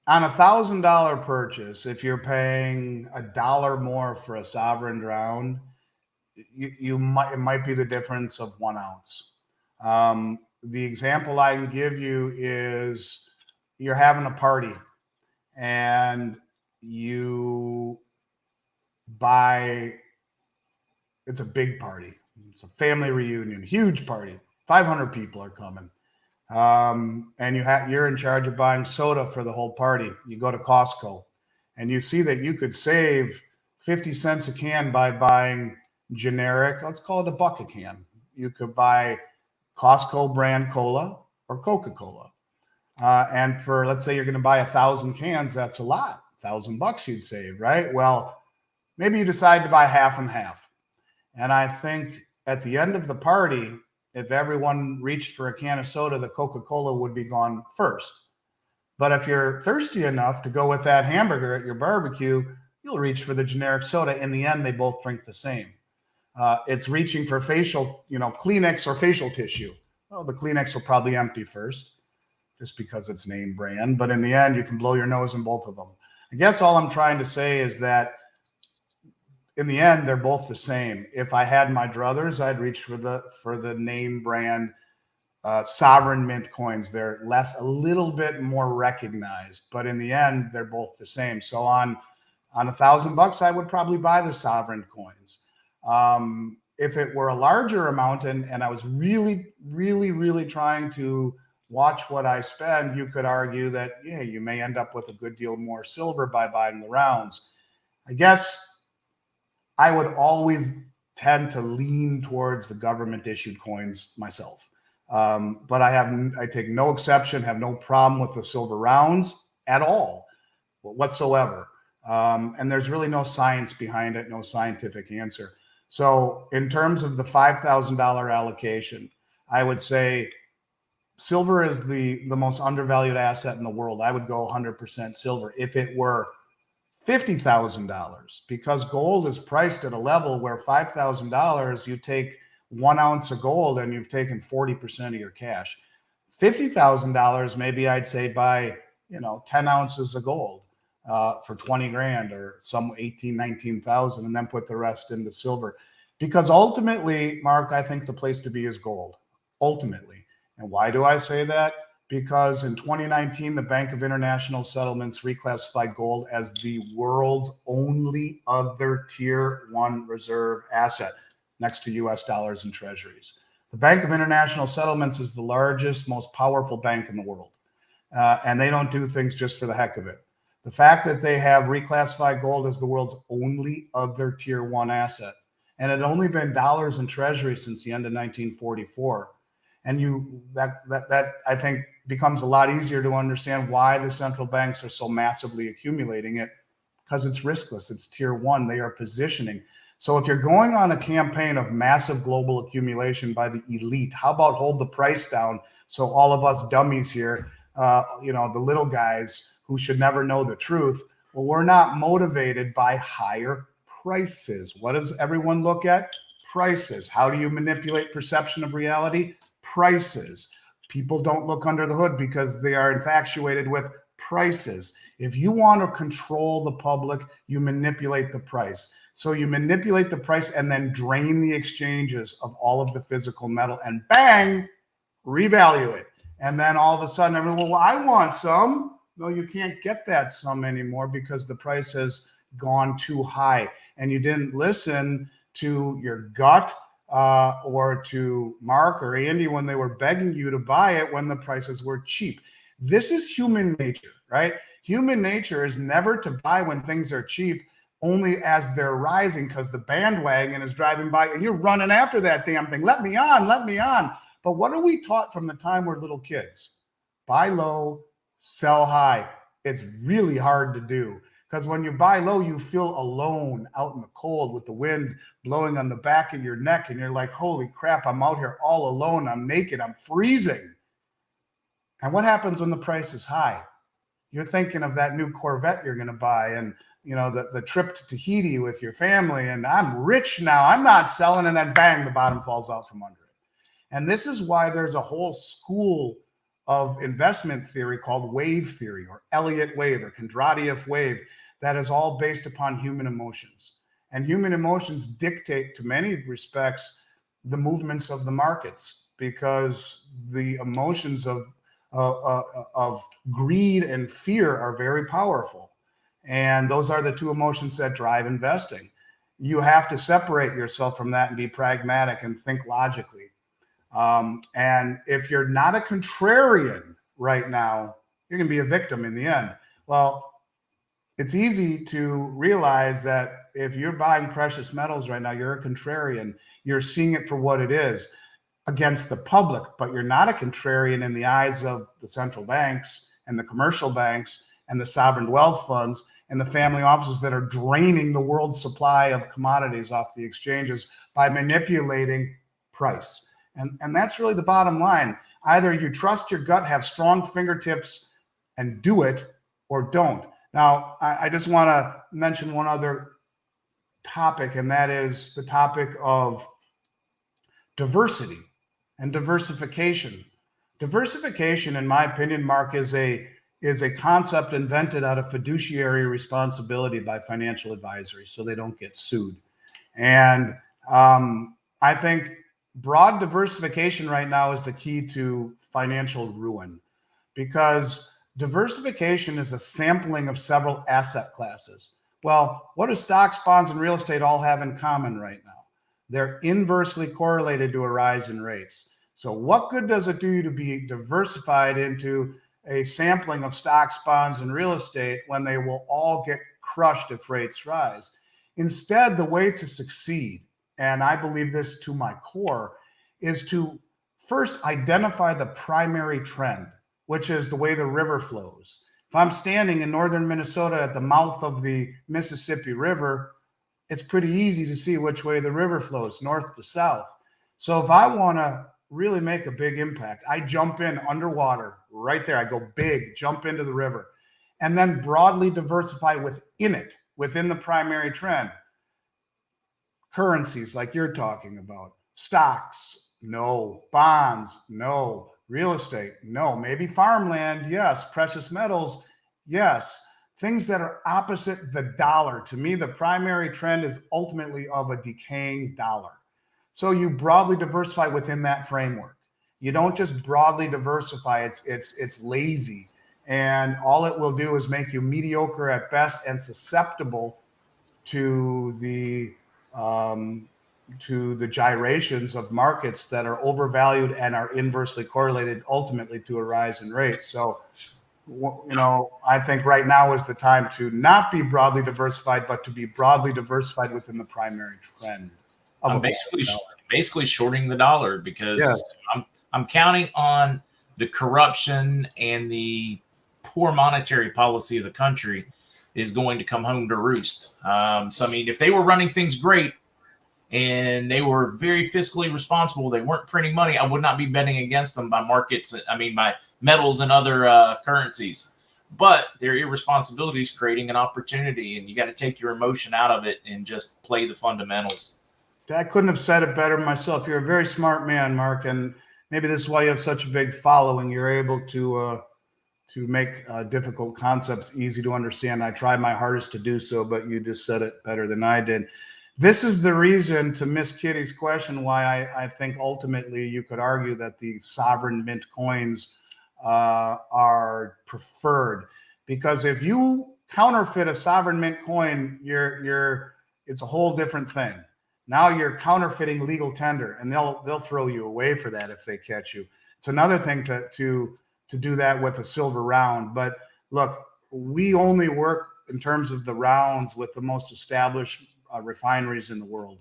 on $1,000 purchase, if you're paying $1 more for a sovereign round, it might be the difference of 1 ounce. The example I can give you is you're having a party and you buy, it's a big party. It's a family reunion, huge party. 500 people are coming. And you're in charge of buying soda for the whole party. You go to Costco and you see that you could save 50 cents a can by buying generic, let's call it $1 a can. You could buy Costco brand cola or Coca-Cola. And for, let's say you're going to buy 1,000 cans, that's a lot. $1,000 you'd save, right? Well, maybe you decide to buy half and half. And I think at the end of the party, if everyone reached for a can of soda, the Coca-Cola would be gone first. But if you're thirsty enough to go with that hamburger at your barbecue, you'll reach for the generic soda. In the end, they both drink the same. It's reaching for facial, Kleenex or facial tissue. Well, the Kleenex will probably empty first just because it's name brand. But in the end, you can blow your nose in both of them. I guess all I'm trying to say is that in the end, they're both the same. If I had my druthers, I'd reach for the name brand sovereign mint coins. They're a little bit more recognized, but in the end, they're both the same. So on $1,000, I would probably buy the sovereign coins. If it were a larger amount and I was really, really, really trying to watch what I spend, you could argue that, yeah, you may end up with a good deal more silver by buying the rounds. I guess I would always tend to lean towards the government issued coins myself. But I take no exception, have no problem with the silver rounds at all whatsoever. And there's really no science behind it, no scientific answer. So in terms of the $5,000 allocation, I would say silver is the most undervalued asset in the world. I would go 100% silver. If it were $50,000, because gold is priced at a level where $5,000, you take 1 ounce of gold and you've taken 40% of your cash. $50,000, maybe I'd say buy 10 ounces of gold for 20 grand or some 18, 19,000, and then put the rest into silver. Because ultimately, Mark, I think the place to be is gold, ultimately. And why do I say that? Because in 2019, the Bank of International Settlements reclassified gold as the world's only other tier 1 reserve asset next to US dollars and treasuries. The Bank of International Settlements is the largest, most powerful bank in the world. And they don't do things just for the heck of it. The fact that they have reclassified gold as the world's only other tier 1 asset, and it had only been dollars and treasuries since the end of 1944. And that I think becomes a lot easier to understand why the central banks are so massively accumulating it, because it's riskless. It's tier 1. They are positioning. So if you're going on a campaign of massive global accumulation by the elite, how about hold the price down so all of us dummies here, the little guys who should never know the truth, well, we're not motivated by higher prices. What does everyone look at? Prices. How do you manipulate perception of reality? Prices. People don't look under the hood because they are infatuated with prices. If you want to control the public, you manipulate the price. So you manipulate the price and then drain the exchanges of all of the physical metal and bang, revalue it. And then all of a sudden everyone, well, I want some. No, you can't get that some anymore because the price has gone too high and you didn't listen to your gut or to Mark or Andy when they were begging you to buy it when the prices were cheap. This is human nature, right? Human nature is never to buy when things are cheap, only as they're rising because the bandwagon is driving by and you're running after that damn thing. Let me on, let me on. But what are we taught from the time we're little kids? Buy low, sell high. It's really hard to do. Because when you buy low, you feel alone out in the cold with the wind blowing on the back of your neck. And you're like, holy crap, I'm out here all alone. I'm naked. I'm freezing. And what happens when the price is high? You're thinking of that new Corvette you're going to buy and, the trip to Tahiti with your family. And I'm rich now. I'm not selling. And then bang, the bottom falls out from under it. And this is why there's a whole school of investment theory called wave theory or Elliott wave or Kondratiev wave that is all based upon human emotions. And human emotions dictate, to many respects, the movements of the markets, because the emotions of greed and fear are very powerful. And those are the two emotions that drive investing. You have to separate yourself from that and be pragmatic and think logically. And if you're not a contrarian right now, you're going to be a victim in the end. Well, it's easy to realize that if you're buying precious metals right now, you're a contrarian. You're seeing it for what it is against the public, but you're not a contrarian in the eyes of the central banks and the commercial banks and the sovereign wealth funds and the family offices that are draining the world's supply of commodities off the exchanges by manipulating price. And that's really the bottom line. Either you trust your gut, have strong fingertips, and do it, or don't. Now, I just want to mention one other topic, and that is the topic of diversity and diversification. Diversification, in my opinion, Mark, is a concept invented out of fiduciary responsibility by financial advisors so they don't get sued. And I think broad diversification right now is the key to financial ruin, because diversification is a sampling of several asset classes. Well, what do stocks, bonds, and real estate all have in common right now? They're inversely correlated to a rise in rates. So what good does it do you to be diversified into a sampling of stocks, bonds, and real estate when they will all get crushed if rates rise? Instead, the way to succeed, and I believe this to my core, is to first identify the primary trend, which is the way the river flows. If I'm standing in northern Minnesota at the mouth of the Mississippi River, it's pretty easy to see which way the river flows, north to south. So if I want to really make a big impact, I jump in underwater right there. I go big, jump into the river, and then broadly diversify within it, within the primary trend. Currencies like you're talking about, stocks, no. Bonds, no. Real estate, no. Maybe farmland, yes. Precious metals, yes. Things that are opposite the dollar. To me, the primary trend is ultimately of a decaying dollar. So you broadly diversify within that framework. You don't just broadly diversify. It's lazy, and all it will do is make you mediocre at best and susceptible to the gyrations of markets that are overvalued and are inversely correlated ultimately to a rise in rates. So, I think right now is the time to not be broadly diversified, but to be broadly diversified within the primary trend. I'm basically shorting the dollar, because I'm counting on the corruption and the poor monetary policy of the country is going to come home to roost. So, I mean, if they were running things great and they were very fiscally responsible, they weren't printing money, I would not be betting against them by by metals and other currencies. But their irresponsibility is creating an opportunity, and you got to take your emotion out of it and just play the fundamentals. I couldn't have said it better myself. You're a very smart man, Mark, and maybe this is why you have such a big following. You're able to make difficult concepts easy to understand. I tried my hardest to do so, but you just said it better than I did. This is the reason, to Miss Kitty's question, why I think ultimately you could argue that the sovereign mint coins are preferred. Because if you counterfeit a sovereign mint coin, it's a whole different thing. Now you're counterfeiting legal tender, and they'll throw you away for that if they catch you. It's another thing to do that with a silver round. But look, we only work in terms of the rounds with the most established refineries in the world.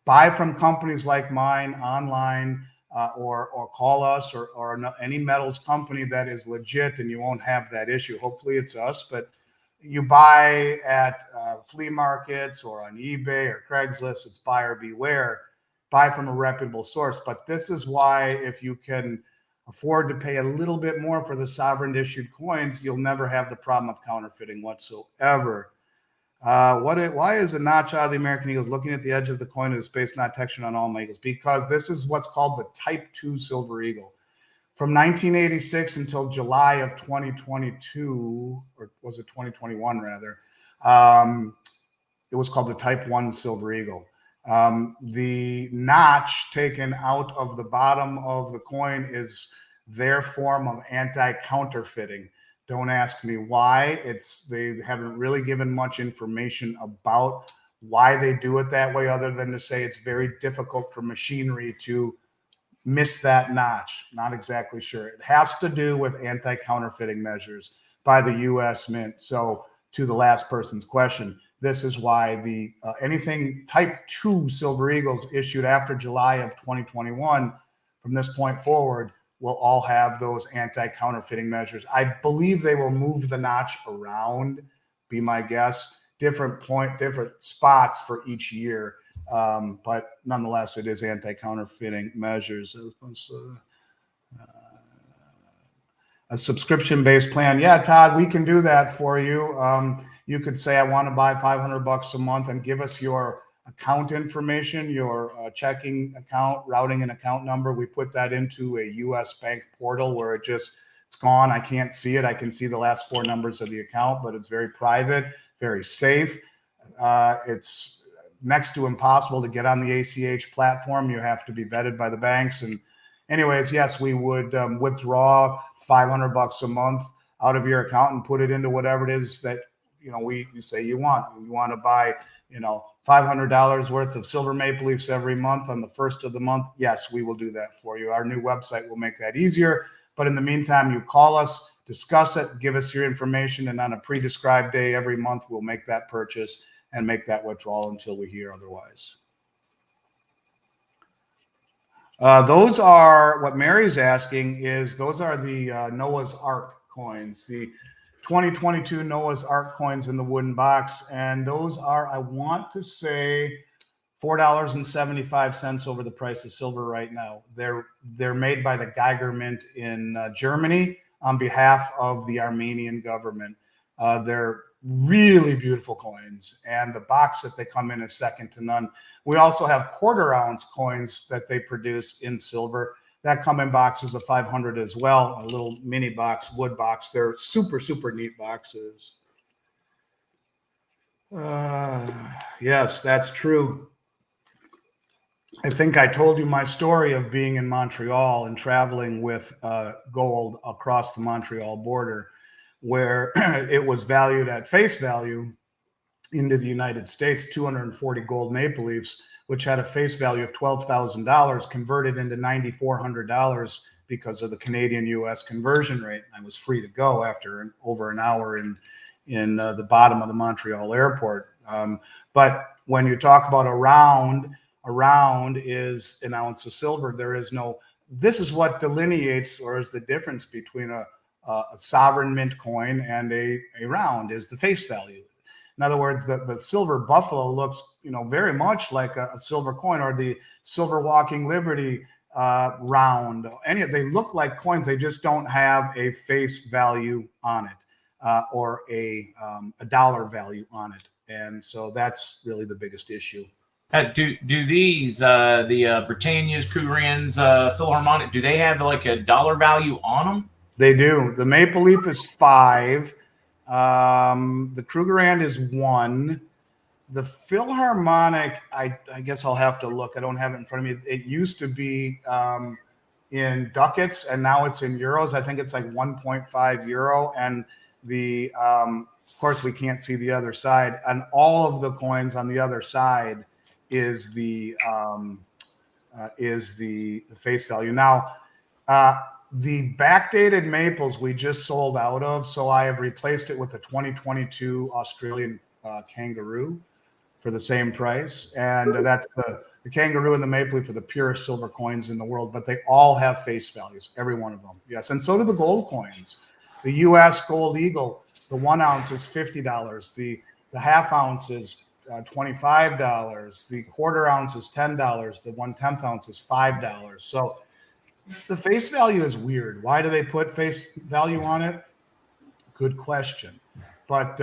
Buy from companies like mine online, or call us or any metals company that is legit, and you won't have that issue. Hopefully it's us, but you buy at flea markets or on eBay or Craigslist, it's buyer beware. Buy from a reputable source. But this is why, if you can afford to pay a little bit more for the sovereign issued coins, you'll never have the problem of counterfeiting whatsoever. Why is a notch out of the American Eagles looking at the edge of the coin of the space not textured on all my eagles? Because this is what's called the Type 2 Silver Eagle. From 1986 until July of 2022, or was it 2021 rather, it was called the Type 1 Silver Eagle. The notch taken out of the bottom of the coin is their form of anti-counterfeiting. Don't ask me why. They haven't really given much information about why they do it that way, other than to say it's very difficult for machinery to miss that notch. Not exactly sure. It has to do with anti-counterfeiting measures by the U.S. Mint. So to the last person's question, this is why the anything Type 2 Silver Eagles issued after July of 2021, from this point forward, will all have those anti-counterfeiting measures. I believe they will move the notch around, be my guess, different spots for each year. But nonetheless, it is anti-counterfeiting measures. A subscription-based plan. Yeah, Todd, we can do that for you. You could say, I want to buy $500 a month and give us your account information, your checking account, routing and account number. We put that into a U.S. bank portal where it's gone. I can't see it. I can see the last 4 numbers of the account, but it's very private, very safe. It's next to impossible to get on the ACH platform. You have to be vetted by the banks. And anyways, yes, we would withdraw $500 a month out of your account and put it into whatever it is that you say you want. You want to buy $500 worth of silver maple leafs every month on the first of the month. Yes, we will do that for you. Our new website will make that easier. But in the meantime, you call us, discuss it, give us your information, and on a pre-described day every month, we'll make that purchase and make that withdrawal until we hear otherwise. Those are what Mary's asking is those are the Noah's Ark coins, the 2022 Noah's Ark coins in the wooden box. And those are, I want to say, $4.75 over the price of silver right now. They're made by the Geiger Mint in Germany on behalf of the Armenian government. They're really beautiful coins, and the box that they come in is second to none. We also have quarter-ounce coins that they produce in silver that come in boxes of 500 as well, a little mini box, wood box. They're super, super neat boxes. Yes, that's true. I think I told you my story of being in Montreal and traveling with gold across the Montreal border, where it was valued at face value into the United States, 240 gold maple leafs, which had a face value of $12,000, converted into $9,400 because of the Canadian-U.S. conversion rate. I was free to go after over an hour in the bottom of the Montreal airport. But when you talk about a round is an ounce of silver. There is no, this is what delineates or is the difference between a sovereign mint coin and a round is the face value. In other words, the silver buffalo looks, very much like a silver coin, or the silver walking liberty round. They look like coins. They just don't have a face value on it or a dollar value on it. And so that's really the biggest issue. Do these the Britannias, Cougarins, Philharmonic, do they have like a dollar value on them? They do. The maple leaf is 5. The Krugerrand is 1. The Philharmonic, I guess I'll have to look. I don't have it in front of me. It used to be in ducats, and now it's in euros. I think it's like 1.5 euro. And the of course, we can't see the other side. And all of the coins on the other side is the face value. Now, the backdated maples we just sold out of, so I have replaced it with the 2022 Australian kangaroo for the same price. And that's the kangaroo and the maple leaf are the purest silver coins in the world, but they all have face values, every one of them. Yes, and so do the gold coins. The U.S. Gold Eagle, the 1 ounce is $50. The half ounce is $25. The quarter ounce is $10. The 1/10 ounce is $5. So the face value is weird. Why do they put face value on it? Good question. But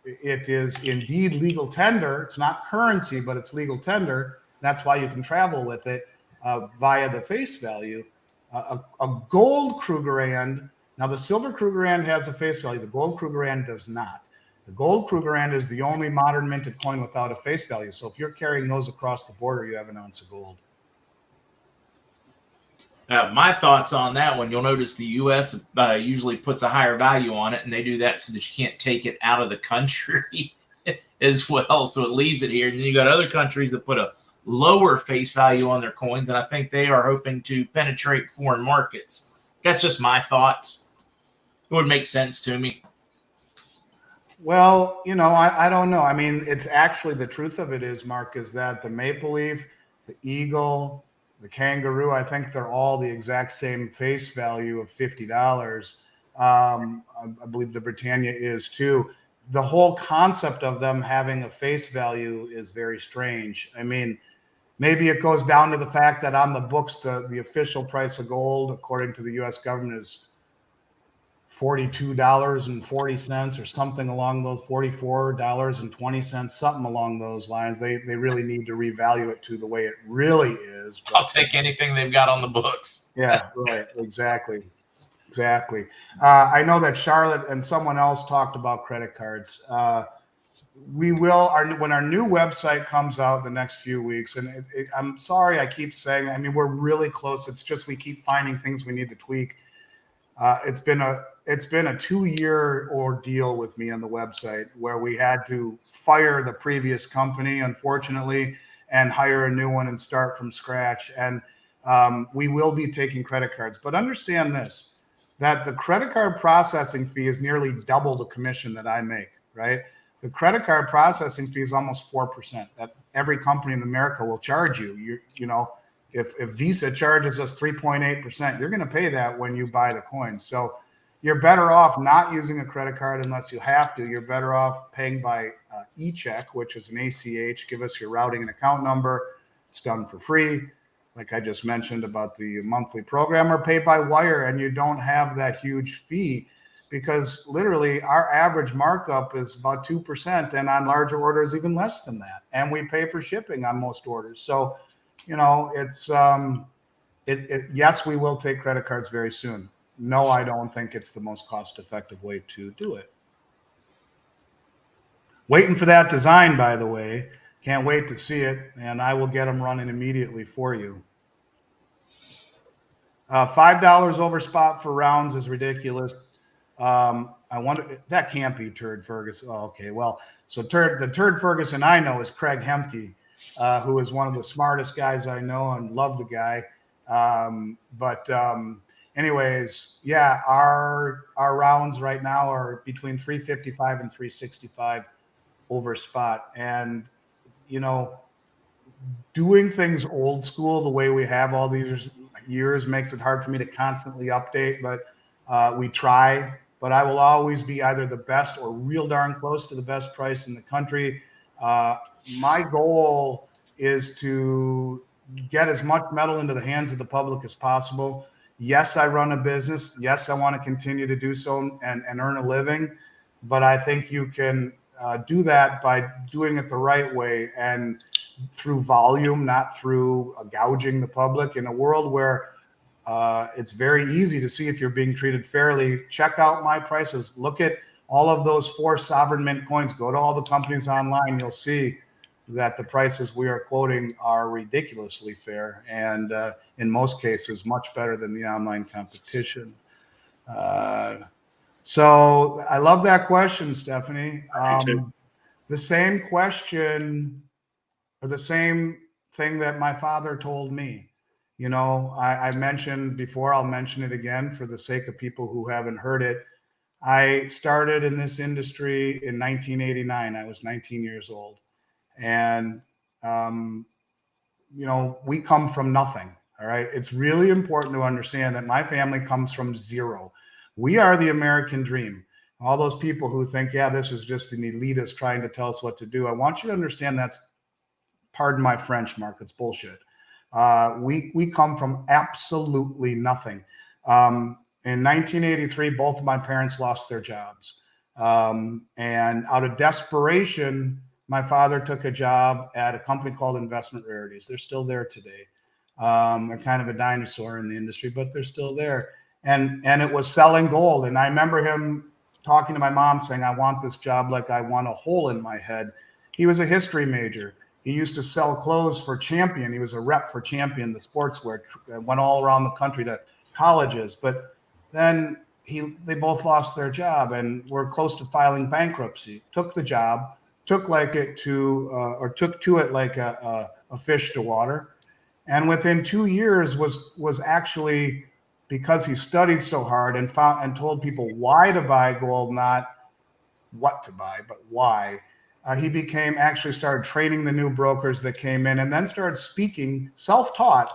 it is indeed legal tender. It's not currency, but it's legal tender. That's why you can travel with it via the face value. A gold Krugerrand. Now, the silver Krugerrand has a face value. The gold Krugerrand does not. The gold Krugerrand is the only modern minted coin without a face value. So if you're carrying those across the border, you have an ounce of gold. My thoughts on that one, you'll notice the U.S. Usually puts a higher value on it, and they do that so that you can't take it out of the country as well. So it leaves it here. And then you got other countries that put a lower face value on their coins, and I think they are hoping to penetrate foreign markets. That's just my thoughts. It would make sense to me. Well, I don't know. I mean, it's actually the truth of it is, Mark, is that the maple leaf, the eagle, the kangaroo, I think they're all the exact same face value of $50. I believe the Britannia is too. The whole concept of them having a face value is very strange. I mean, maybe it goes down to the fact that on the books, the official price of gold, according to the U.S. government, is $42.40 or something along those, $44.20, something along those lines. They really need to revalue it to the way it really is. I'll take anything they've got on the books. Yeah, right. Exactly. I know that Charlotte and someone else talked about credit cards. We will, when our new website comes out the next few weeks, and I'm sorry I keep saying, I mean, we're really close. It's just we keep finding things we need to tweak. It's been a 2-year ordeal with me on the website where we had to fire the previous company, unfortunately, and hire a new one and start from scratch. And we will be taking credit cards. But understand this, that the credit card processing fee is nearly double the commission that I make, right? The credit card processing fee is almost 4% that every company in America will charge you. If Visa charges us 3.8%, you're going to pay that when you buy the coin. So you're better off not using a credit card unless you have to. You're better off paying by e-check, which is an ACH. Give us your routing and account number. It's done for free. Like I just mentioned about the monthly program, or pay by wire, and you don't have that huge fee, because literally our average markup is about 2%, and on larger orders, even less than that. And we pay for shipping on most orders. So, it's yes, we will take credit cards very soon. No, I don't think it's the most cost-effective way to do it. Waiting for that design, by the way. Can't wait to see it, and I will get them running immediately for you. $5 over spot for rounds is ridiculous. I wonder, that can't be Turd Ferguson. Oh, okay, well, so the Turd Ferguson I know is Craig Hemke, who is one of the smartest guys I know and love the guy. Anyways, yeah, our rounds right now are between 355 and 365 over spot. And, doing things old school the way we have all these years makes it hard for me to constantly update, but we try. But I will always be either the best or real darn close to the best price in the country. My goal is to get as much metal into the hands of the public as possible. Yes, I run a business. Yes, I want to continue to do so and earn a living. But I think you can do that by doing it the right way and through volume, not through gouging the public. In a world where it's very easy to see if you're being treated fairly, check out my prices. Look at all of those 4 sovereign mint coins. Go to all the companies online. You'll see that the prices we are quoting are ridiculously fair, and in most cases much better than the online competition. So I love that question, Stephanie. The same question, or the same thing that my father told me. I mentioned before, I'll mention it again for the sake of people who haven't heard it. I started in this industry in 1989. I was 19 years old. And, we come from nothing. All right. It's really important to understand that my family comes from zero. We are the American dream. All those people who think, yeah, this is just an elitist trying to tell us what to do. I want you to understand that's, pardon my French, Mark, it's bullshit. We come from absolutely nothing. In 1983, both of my parents lost their jobs. And out of desperation, my father took a job at a company called Investment Rarities. They're still there today. They're kind of a dinosaur in the industry, but they're still there. And it was selling gold. And I remember him talking to my mom saying, I want this job like I want a hole in my head. He was a history major. He used to sell clothes for Champion. He was a rep for Champion, the sportswear, went all around the country to colleges. But then they both lost their job and were close to filing bankruptcy. Took the job, took to it like a fish to water. And within 2 years was actually, because he studied so hard and told people why to buy gold, not what to buy, but why. He started training the new brokers that came in, and then started speaking self-taught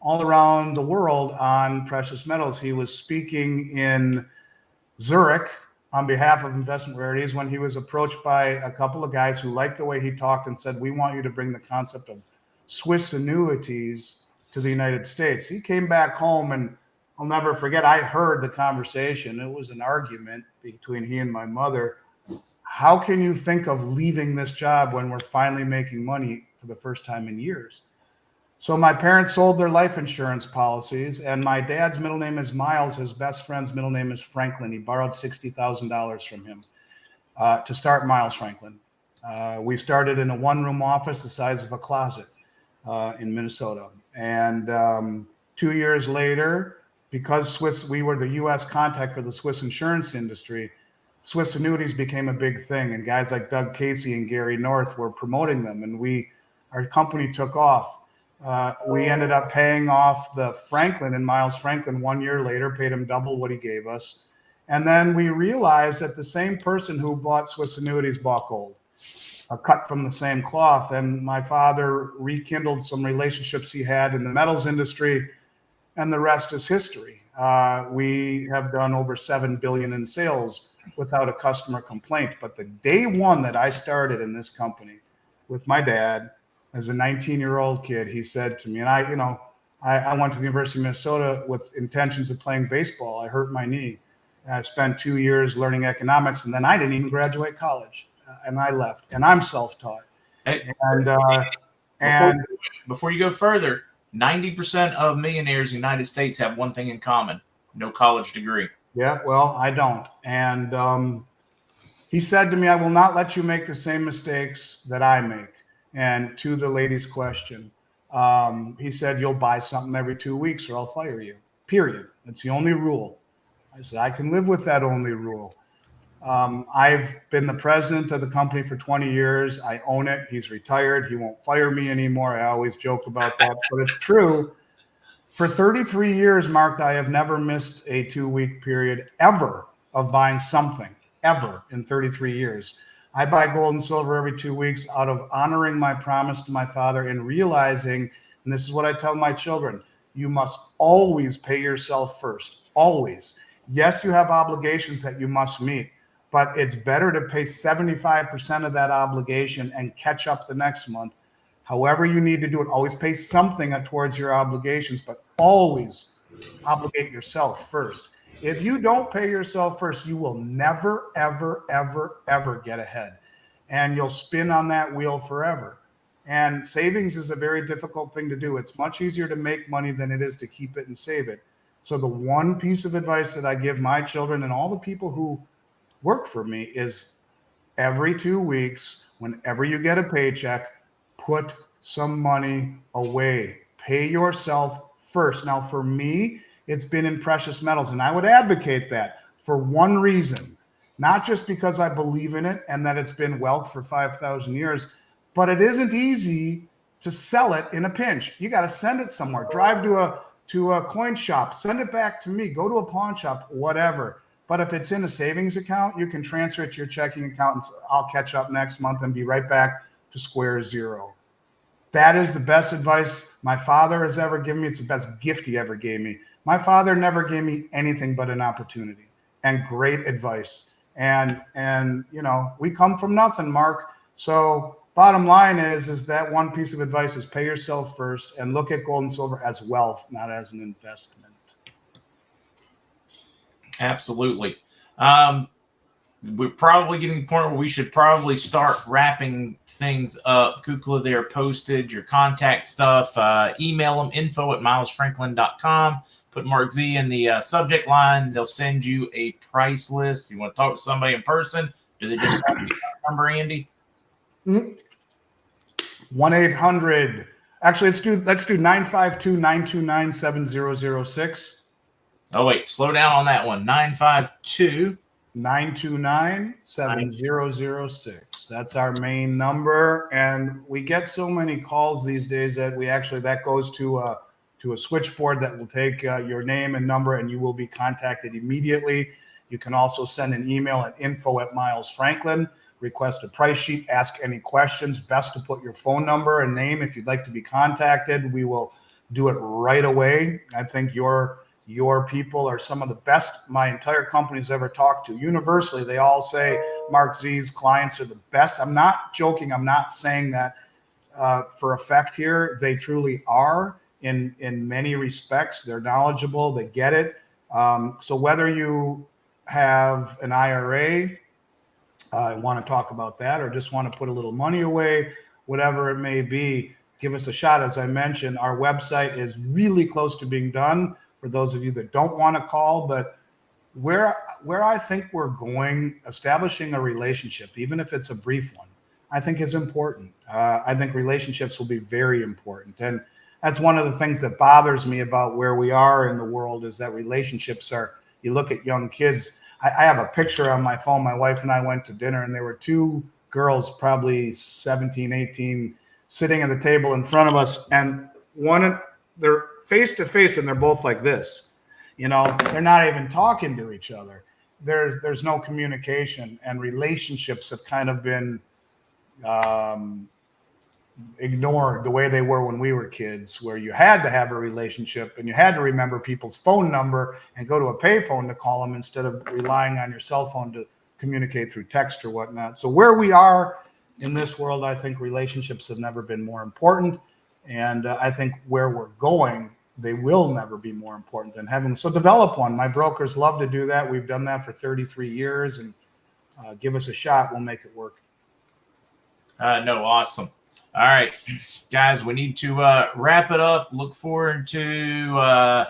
all around the world on precious metals. He was speaking in Zurich on behalf of Investment Rarities when he was approached by a couple of guys who liked the way he talked and said, we want you to bring the concept of Swiss annuities to the United States. He came back home, and I'll never forget, I heard the conversation. It was an argument between he and my mother. How can you think of leaving this job when we're finally making money for the first time in years? So my parents sold their life insurance policies, and my dad's middle name is Miles. His best friend's middle name is Franklin. He borrowed $60,000 from him to start Miles Franklin. We started in a one-room office the size of a closet in Minnesota. And 2 years later, because we were the U.S. contact for the Swiss insurance industry, Swiss annuities became a big thing, and guys like Doug Casey and Gary North were promoting them, and our company took off. We ended up paying off the Franklin and Miles Franklin 1 year later, paid him double what he gave us. And then we realized that the same person who bought Swiss annuities bought gold, cut from the same cloth. And my father rekindled some relationships he had in the metals industry, and the rest is history. We have done over $7 billion in sales without a customer complaint. But the day one that I started in this company with my dad, as a 19-year-old kid, he said to me, and I went to the University of Minnesota with intentions of playing baseball. I hurt my knee. And I spent 2 years learning economics, and then I didn't even graduate college, and I left. And I'm self-taught. Hey, and before you go further, 90% of millionaires in the United States have one thing in common: no college degree. Yeah, well, I don't. And he said to me, I will not let you make the same mistakes that I make. And to the lady's question, he said, you'll buy something every 2 weeks or I'll fire you, period. That's the only rule. I said, I can live with that only rule. I've been the president of the company for 20 years. I own it. He's retired. He won't fire me anymore. I always joke about that, but it's true. For 33 years, Mark, I have never missed a 2-week period ever of buying something, ever, in 33 years. I buy gold and silver every 2 weeks out of honoring my promise to my father and realizing, and this is what I tell my children, you must always pay yourself first, always. Yes, you have obligations that you must meet, but it's better to pay 75% of that obligation and catch up the next month. However you need to do it, always pay something towards your obligations, but always obligate yourself first. If you don't pay yourself first, you will never, ever, ever, ever get ahead. And you'll spin on that wheel forever. And savings is a very difficult thing to do. It's much easier to make money than it is to keep it and save it. So the one piece of advice that I give my children and all the people who work for me is every 2 weeks, whenever you get a paycheck, put some money away. Pay yourself first. Now, for me, it's been in precious metals, and I would advocate that for one reason, not just because I believe in it and that it's been wealth for 5,000 years, but it isn't easy to sell it in a pinch. You got to send it somewhere, drive to a coin shop, send it back to me, go to a pawn shop, whatever. But if it's in a savings account, you can transfer it to your checking account and I'll catch up next month and be right back to square zero. That is the best advice my father has ever given me. It's the best gift he ever gave me. My father never gave me anything but an opportunity and great advice. And we come from nothing, Mark. So bottom line is that one piece of advice is pay yourself first and look at gold and silver as wealth, not as an investment. Absolutely. We're probably getting to the point where we should probably start wrapping things up. Kukla there posted your contact stuff. Email them, info@milesfranklin.com. Put Mark Z in the subject line. They'll send you a price list. If you want to talk to somebody in person, do they just call the number, Andy? 1-800. Actually, let's do 952-929-7006. Oh, wait. Slow down on that one. 952 929-7006. That's our main number. And we get so many calls these days that that goes to a switchboard that will take your name and number, and you will be contacted immediately. You can also send an email at info@milesfranklin. Request a price sheet, ask any questions. Best to put your phone number and name if you'd like to be contacted. We will do it right away. I think your people are some of the best my entire company's ever talked to. Universally, they all say Mark Z's clients are the best. I'm not joking. I'm not saying that for effect here. They truly are in many respects. They're knowledgeable. They get it. So whether you have an IRA, want to talk about that, or just want to put a little money away, whatever it may be, give us a shot. As I mentioned, our website is really close to being done for those of you that don't want to call. But where I think we're going, establishing a relationship, even if it's a brief one, I think is important. I think relationships will be very important. And that's one of the things that bothers me about where we are in the world, is that relationships are, you look at young kids. I have a picture on my phone. My wife and I went to dinner, and there were two girls, probably 17, 18, sitting at the table in front of us. And they're face to face, and they're both like this. They're not even talking to each other. There's no communication, and relationships have kind of been ignored the way they were when we were kids, where you had to have a relationship and you had to remember people's phone number and go to a payphone to call them instead of relying on your cell phone to communicate through text or whatnot. So where we are in this world, I think relationships have never been more important. And I think where we're going, they will never be more important than having. So develop one. My brokers love to do that. We've done that for 33 years, and give us a shot. We'll make it work. No, awesome. All right, guys, we need to wrap it up. Look forward to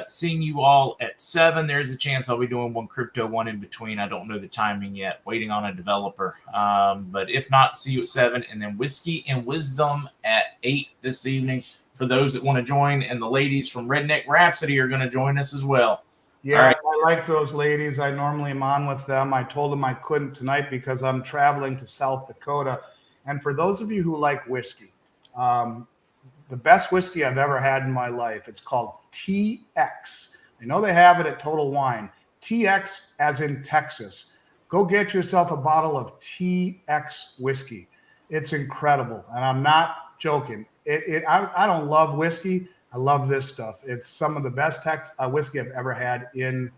seeing you all at 7. There's a chance I'll be doing one crypto, one in between. I don't know the timing yet. Waiting on a developer. But if not, see you at 7. And then Whiskey and Wisdom at 8 this evening for those that want to join. And the ladies from Redneck Rhapsody are going to join us as well. Yeah, right. I like those ladies. I normally am on with them. I told them I couldn't tonight because I'm traveling to South Dakota. And for those of you who like whiskey, the best whiskey I've ever had in my life, it's called TX. I know they have it at Total Wine. TX as in Texas. Go get yourself a bottle of TX whiskey. It's incredible. And I'm not joking. I don't love whiskey. I love this stuff. It's some of the best whiskey I've ever had in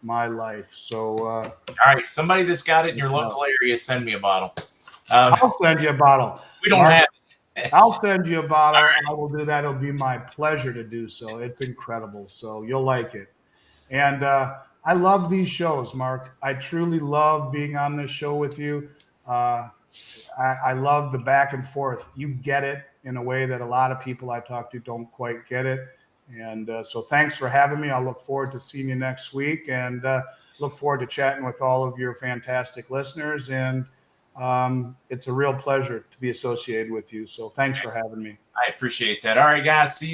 my life. So, all right, somebody that's got it in your local area, send me a bottle. I'll send you a bottle. We don't have it. I'll send you a bottle. Right. I will do that. It'll be my pleasure to do so. It's incredible. So you'll like it. And I love these shows, Mark. I truly love being on this show with you. I love the back and forth. You get it in a way that a lot of people I talk to don't quite get it. And so thanks for having me. I'll look forward to seeing you next week, and look forward to chatting with all of your fantastic listeners. And it's a real pleasure to be associated with you. So thanks for having me. I appreciate that. All right, guys. See you.